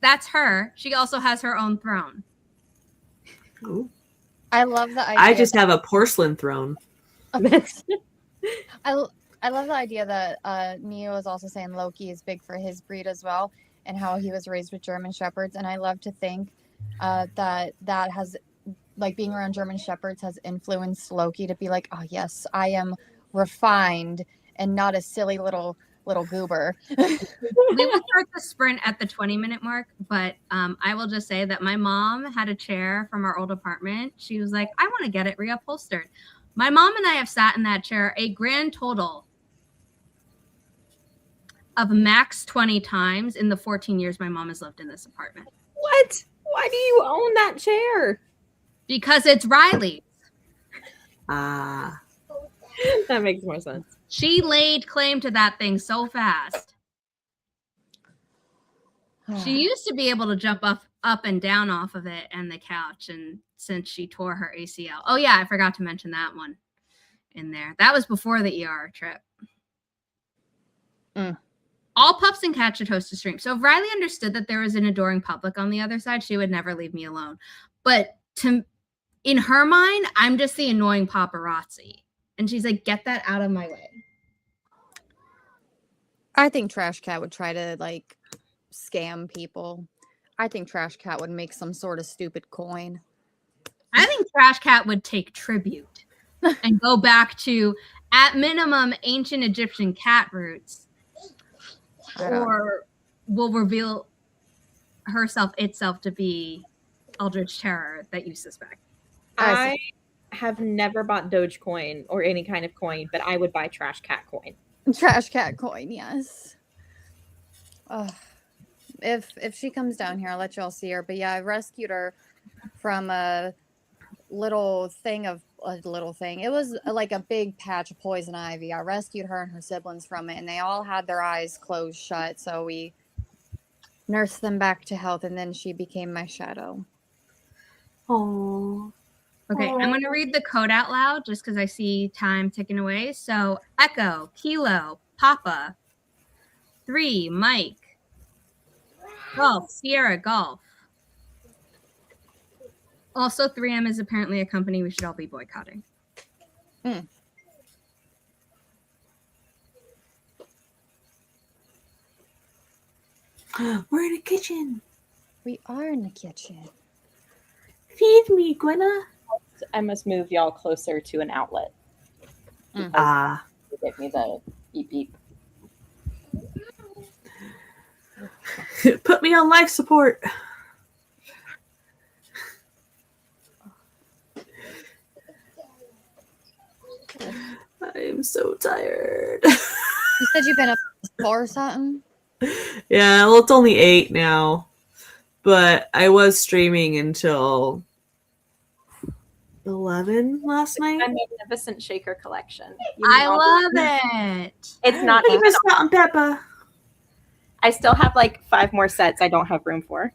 That's her. She also has her own throne.
Ooh.
I love the idea.
I just have a porcelain throne.
I love the idea that Neo is also saying Loki is big for his breed as well, and how he was raised with German Shepherds. And I love to think that has, like, being around German Shepherds has influenced Loki to be like, oh yes, I am refined and not a silly little goober.
We will start the sprint at the 20-minute mark, but I will just say that my mom had a chair from our old apartment. She was like, I want to get it reupholstered. My mom and I have sat in that chair a grand total of max 20 times in the 14 years my mom has lived in this apartment.
What? Why do you own that chair?
Because it's Riley's.
Ah.
That makes more sense.
She laid claim to that thing so fast. She used to be able to jump up and down off of it and the couch, and since she tore her ACL. Oh yeah, I forgot to mention that one in there. That was before the ER trip. All pups and cats should host a stream. So if Riley understood that there was an adoring public on the other side, she would never leave me alone. But in her mind, I'm just the annoying paparazzi. And she's like, get that out of my way.
I think Trash Cat would try to, like, scam people. I think Trash Cat would make some sort of stupid coin.
I think Trash Cat would take tribute and go back to, at minimum, ancient Egyptian cat roots. Or will reveal itself to be Eldritch Terror that you suspect.
I have never bought Dogecoin or any kind of coin, but I would buy Trash Cat coin.
Trash Cat coin, yes. If she comes down here, I'll let y'all see her. But yeah, I rescued her from a little thing. It was like a big patch of poison ivy. I rescued her and her siblings from it, and they all had their eyes closed shut. So we nursed them back to health, and then she became my shadow.
Oh.
Okay, I'm going to read the code out loud just because I see time ticking away. So, Echo, Kilo, Papa, 3, Mike, Golf, Sierra, Golf. Also, 3M is apparently a company we should all be boycotting.
We're in a kitchen.
We are in the kitchen.
Feed me, Gwenna.
I must move y'all closer to an outlet.
Ah.
Give me the beep beep.
Put me on life support. I am so tired.
You said you've been up 4 or something?
Yeah, well, it's only 8 now. but I was streaming until 11 last night.
My Magnificent Shaker collection.
I love it.
It's not
Hey,
even.
Miss Salt and Pepper.
I still have like 5 more sets I don't have room for.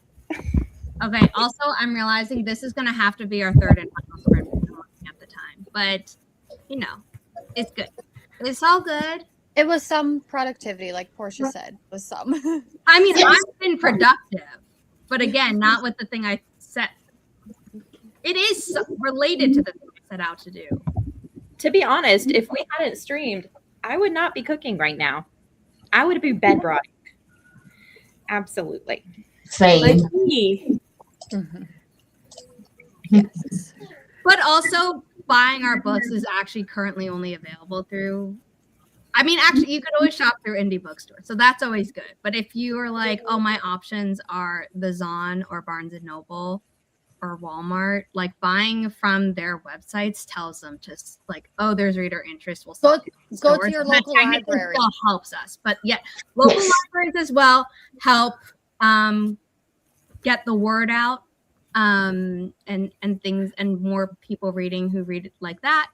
Okay. Also, I'm realizing this is going to have to be our third and final sprint at the time, but you know, it's good. It's all good.
It was some productivity, like Portia said. It was some.
I mean,
Yes.
I've been productive, but again, not with the thing I set. It is related to the thing I set out to do.
To be honest, if we hadn't streamed, I would not be cooking right now. I would be bed rotting. Absolutely.
Same.
Like me.
Yes.
But also, buying our books is actually currently only available through. I mean, actually, you could always shop through indie bookstore, so that's always good. But if you are like, oh, my options are the Zon or Barnes and Noble or Walmart, like buying from their websites tells them to like, oh, there's reader interest. We'll sell it in
Go to
stores.
your
And that
local
technically
library.
still helps us, but yeah, local
Yes.
libraries as well help get the word out and things and more people reading who read it like that.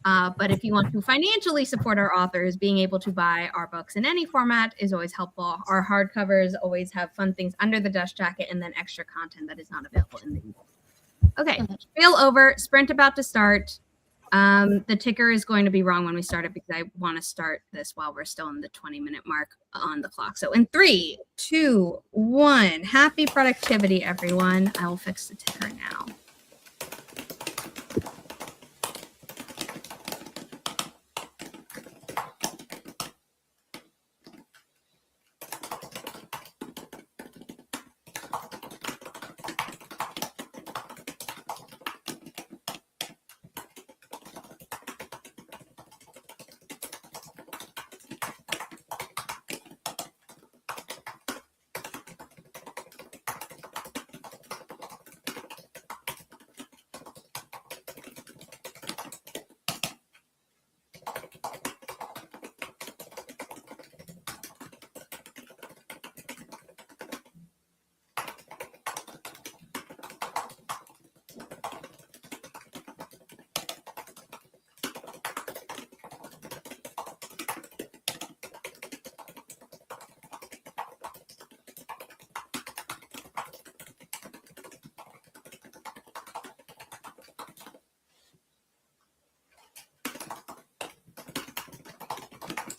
But if you want to financially support our authors, being able to buy our books in any format is always helpful. Our hardcovers always have fun things under the dust jacket and then extra content that is not available in the ebook. Okay, spiel over, sprint about to start. The ticker is going to be wrong when we start it because I want to start this while we're still in the 20-minute mark on the clock. So in 3, 2, 1, happy productivity, everyone. I will fix the ticker now.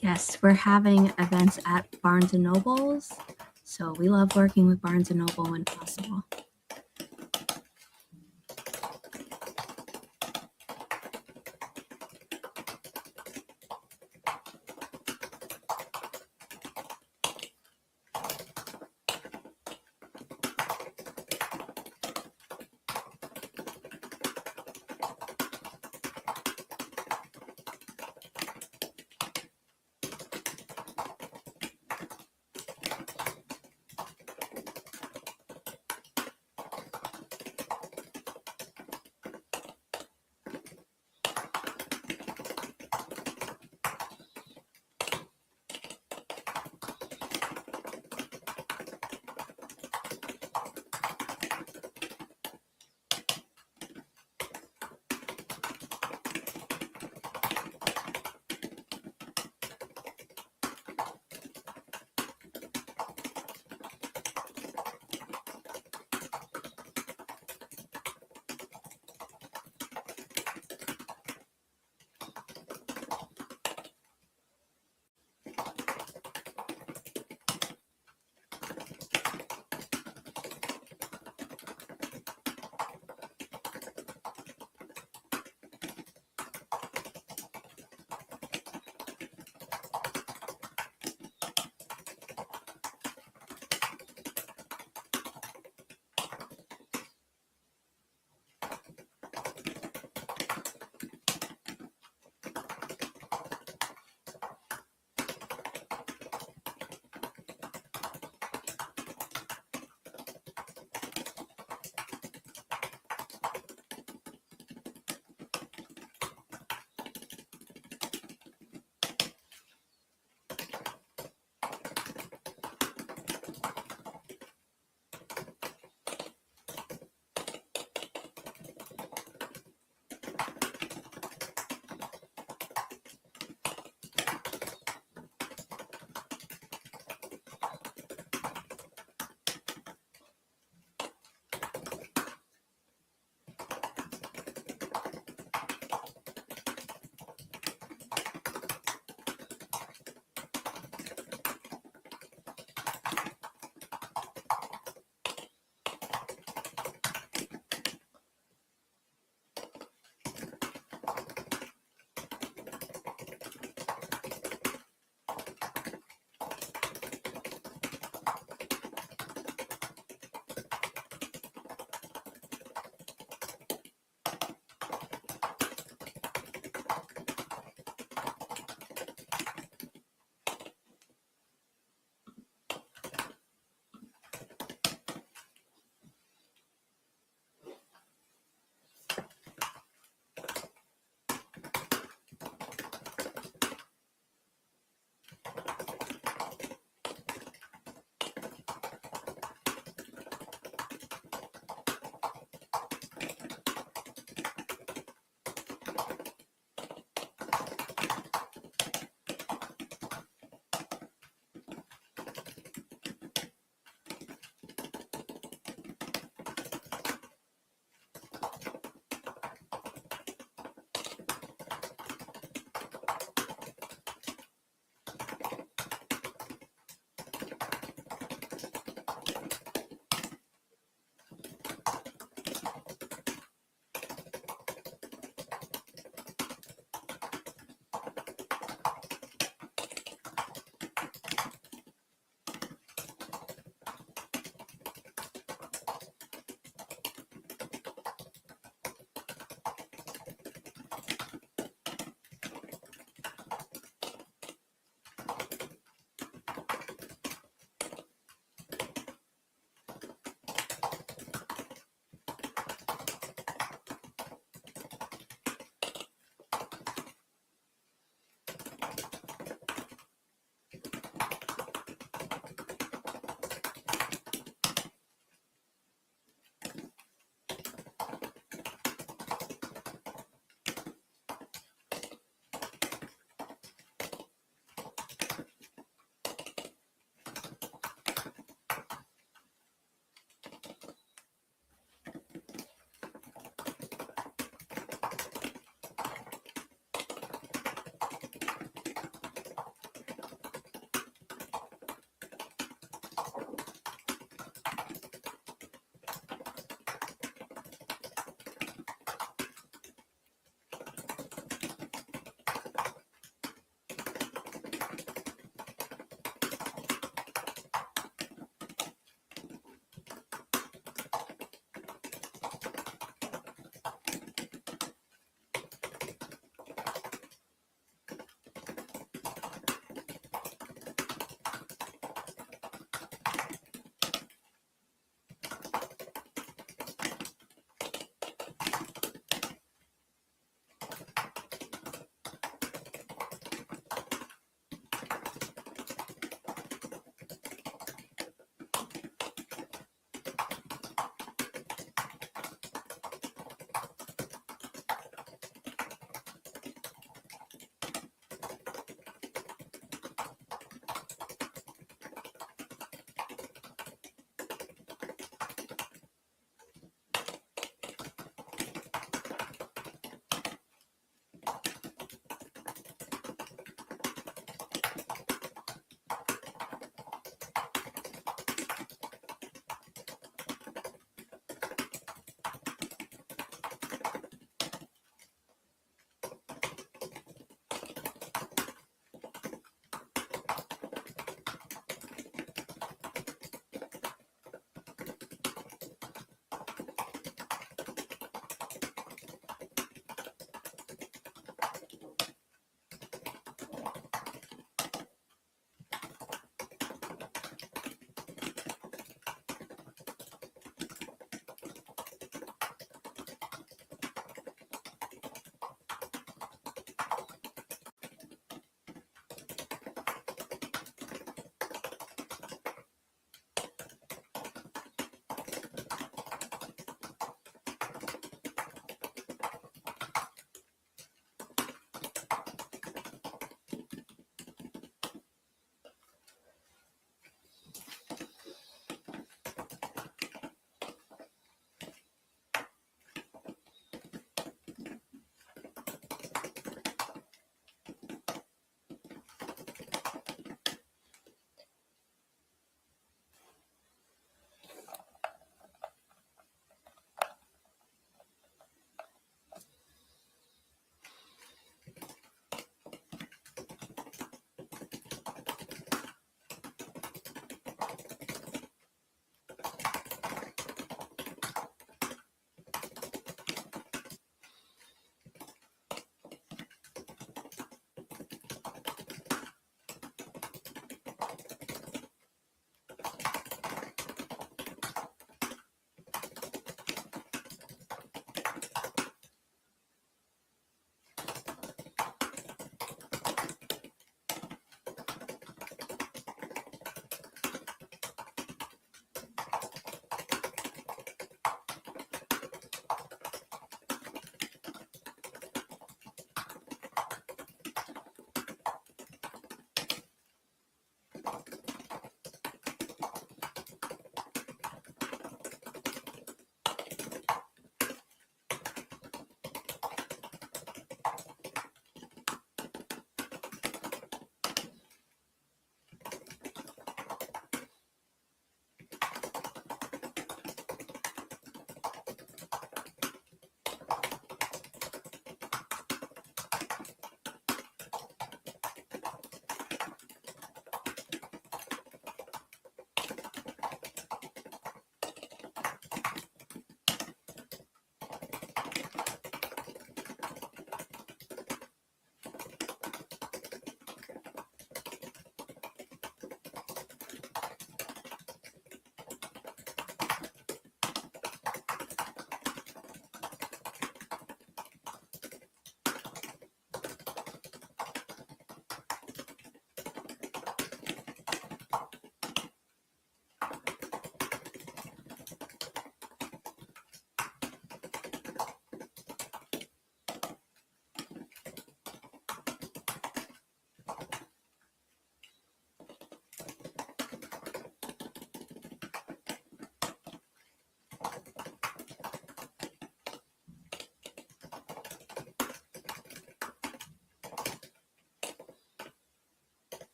Yes, we're having events at Barnes & Nobles. So we love working with Barnes & Noble when possible.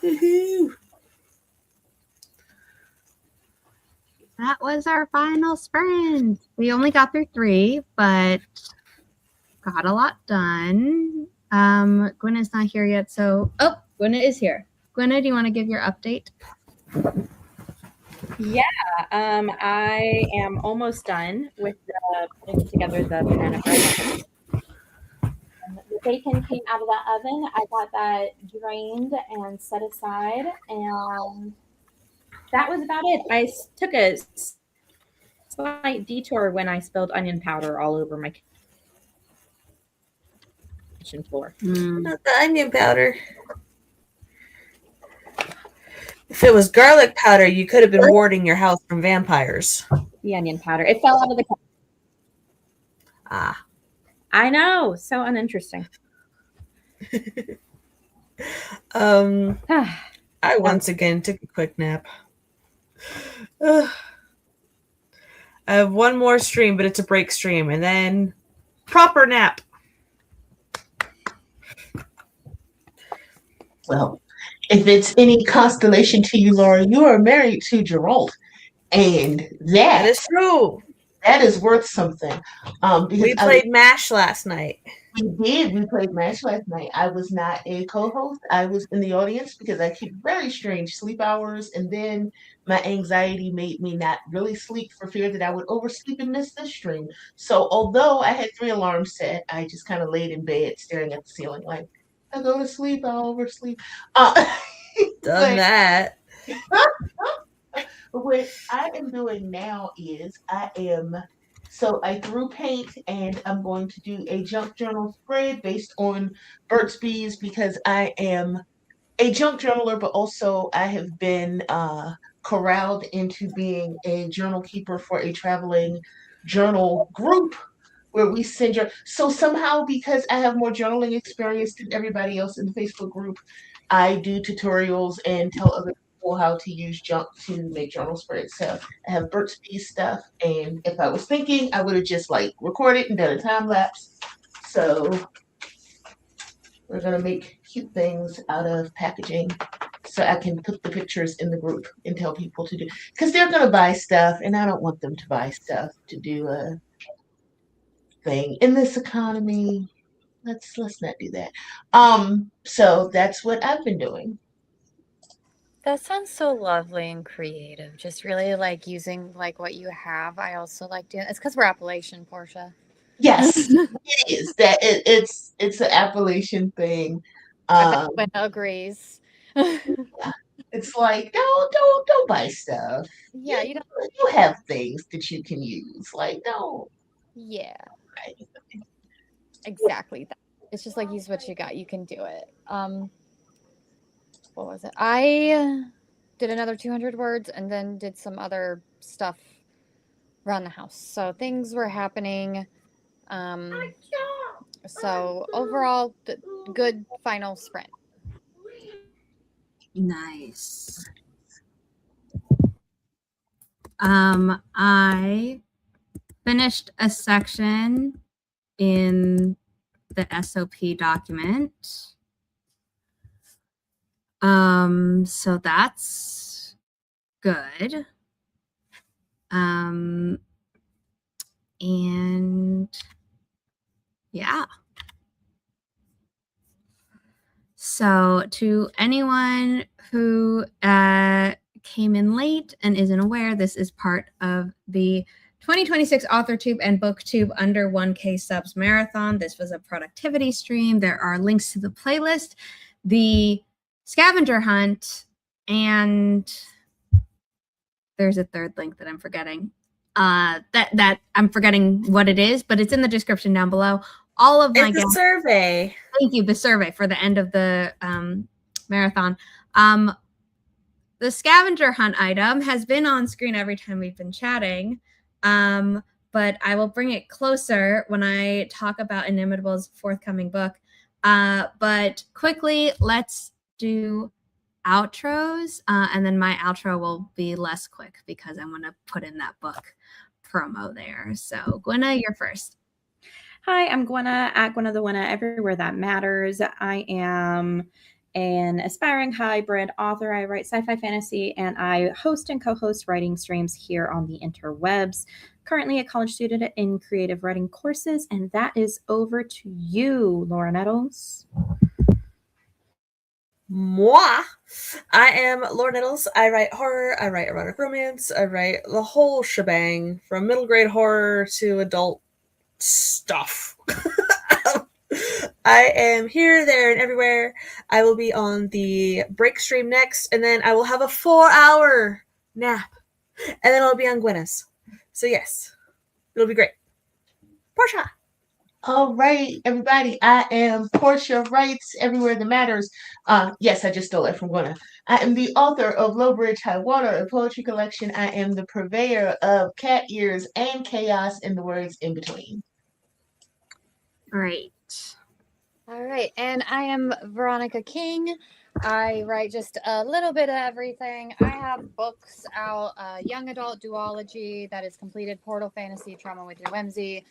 Woohoo.
That was our final sprint. We only got through 3, but got a lot done. Gwenna's not here yet, so Gwenna is here. Gwenna, do you want to give your update?
Yeah, I am almost done with putting together the banana bread. The bacon came out of the oven. I got that drained and set aside, and that was about it. I took a slight detour when I spilled onion powder all over my kitchen floor.
Not the onion powder. If it was garlic powder, you could have been warding your house from vampires.
The onion powder. It fell out of the cup.
Ah.
I know. So uninteresting.
I once again took a quick nap. I have one more stream, but it's a break stream, and then proper nap.
Well, if it's any constellation to you, Laura, you are married to Gerald, and
That is true.
that is worth something. Because
We played MASH last night.
we played Match last night. I was not a co-host. I was in the audience because I keep very strange sleep hours, and then my anxiety made me not really sleep for fear that I would oversleep and miss this stream. So although I had 3 alarms set, I just kind of laid in bed staring at the ceiling like, I go to sleep, I'll oversleep.
Done that.
What I am doing now is I threw paint, and I'm going to do a junk journal spread based on Burt's Bees because I am a junk journaler, but also I have been corralled into being a journal keeper for a traveling journal group where we send so somehow, because I have more journaling experience than everybody else in the Facebook group, I do tutorials and tell other people how to use junk to make journal spreads. So I have Burt's Bees stuff, and if I was thinking, I would have just like recorded and done a time lapse. So we're gonna make cute things out of packaging so I can put the pictures in the group and tell people to do, because they're gonna buy stuff and I don't want them to buy stuff to do a thing in this economy. Let's not do that. So that's what I've been doing.
That sounds so lovely and creative. Just really like using like what you have. I also like doing it's because we're Appalachian, Portia.
Yes, it is. It's an Appalachian thing.
I bet Gwen agrees.
It's like don't buy stuff.
Yeah, you don't.
You have things that you can use. Like don't.
Yeah, exactly. It's just like use what you got. You can do it. What was it? I did another 200 words and then did some other stuff around the house. So things were happening. So overall, good final sprint.
Nice. I finished a section in the SOP document. So that's good. And yeah. So to anyone who came in late and isn't aware, this is part of the 2026 AuthorTube and BookTube under 1K subs marathon. This was a productivity stream. There are links to the playlist, the scavenger hunt, and there's a third link that I'm forgetting. That I'm forgetting what it is, but it's in the description down below. All of my
guests, survey.
Thank you. The survey for the end of the marathon. The scavenger hunt item has been on screen every time we've been chatting, but I will bring it closer when I talk about Inimitable's forthcoming book. But quickly, let's do outros, and then my outro will be less quick because I want to put in that book promo there. So Gwenna, you're first.
Hi, I'm Gwenna at Gwenna the Winna everywhere that matters. I am an aspiring hybrid author. I write sci-fi fantasy, and I host and co-host writing streams here on the interwebs. Currently a college student in creative writing courses, and that is over to you, Laura Nettles.
Moi. I am Laura Nettles. I write horror, I write erotic romance, I write the whole shebang from middle grade horror to adult stuff. I am here, there, and everywhere. I will be on the break stream next, and then I will have a 4-hour nap, and then I'll be on Gwyneth's. So yes, it'll be great. Portia.
All right, everybody. I am Portia Writes Everywhere That Matters. Yes, I just stole it from Gwenna. I am the author of Low Bridge High Water, a poetry collection. I am the purveyor of cat ears and chaos in the words in between.
Great.
All right, and I am Veronica King. I write just a little bit of everything. I have books out, young adult duology that is completed, Portal Fantasy, Trauma with Your Whimsy,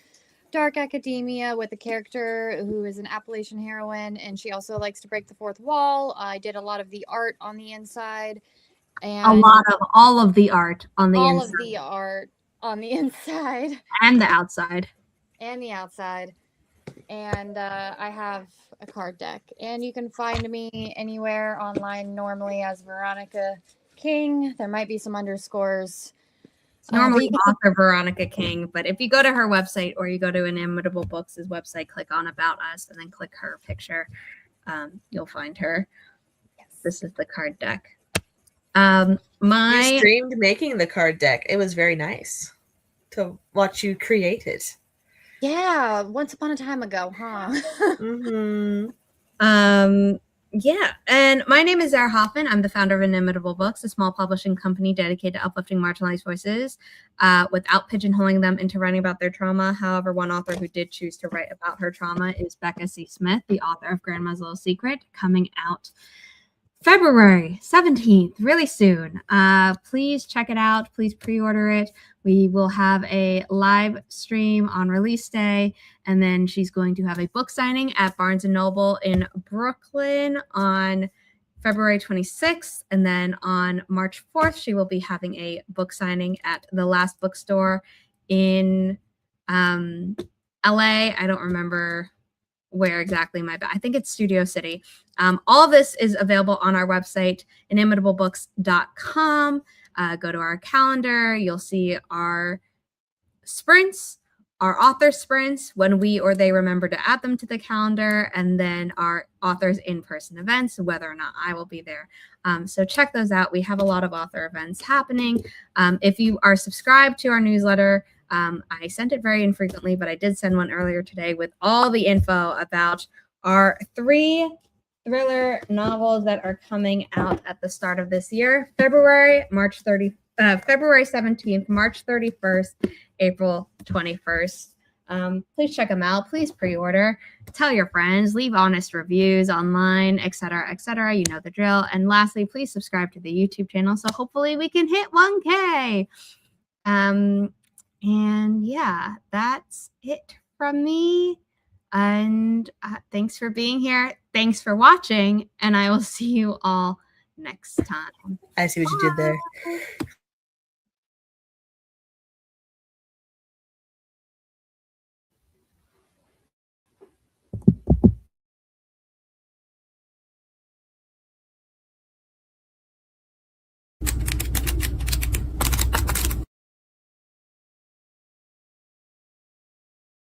dark academia with a character who is an Appalachian heroine, and she also likes to break the fourth wall. I did a lot of the art on the inside. And
all of the art on the inside.
All of the art on the inside.
And the outside.
And the outside. And I have a card deck. And you can find me anywhere online normally as Veronica King. There might be some underscores.
It's normally author Veronica King, but if you go to her website or you go to Inimitable Books' website, click on About Us, and then click her picture, you'll find her.
Yes.
This is the card deck.
You streamed making the card deck. It was very nice to watch you create it.
Yeah, once upon a time ago, huh?
Yeah, and my name is Zara Hoffman. I'm the founder of Inimitable Books, a small publishing company dedicated to uplifting marginalized voices without pigeonholing them into writing about their trauma. However, one author who did choose to write about her trauma is Becca C. Smith, the author of Grandma's Little Secret, coming out February 17th, really soon. Please check it out. Please pre-order it. We will have a live stream on release day, and then she's going to have a book signing at Barnes & Noble in Brooklyn on February 26th, and then on March 4th, she will be having a book signing at the Last Bookstore in LA. I don't remember where exactly I think it's Studio City. All of this is available on our website, inimitablebooks.com. Go to our calendar. You'll see our sprints, our author sprints, when we or they remember to add them to the calendar, and then our authors in-person events, whether or not I will be there. So check those out. We have a lot of author events happening. If you are subscribed to our newsletter, I sent it very infrequently, but I did send one earlier today with all the info about our 3 thriller novels that are coming out at the start of this year: February 17th, March 31st, April 21st. Please check them out. Please pre-order. Tell your friends. Leave honest reviews online, etc., etc. You know the drill. And lastly, please subscribe to the YouTube channel so hopefully we can hit 1K. And yeah, that's it from me. And thanks for being here. Thanks for watching. And I will see you all next time.
I see what you did there.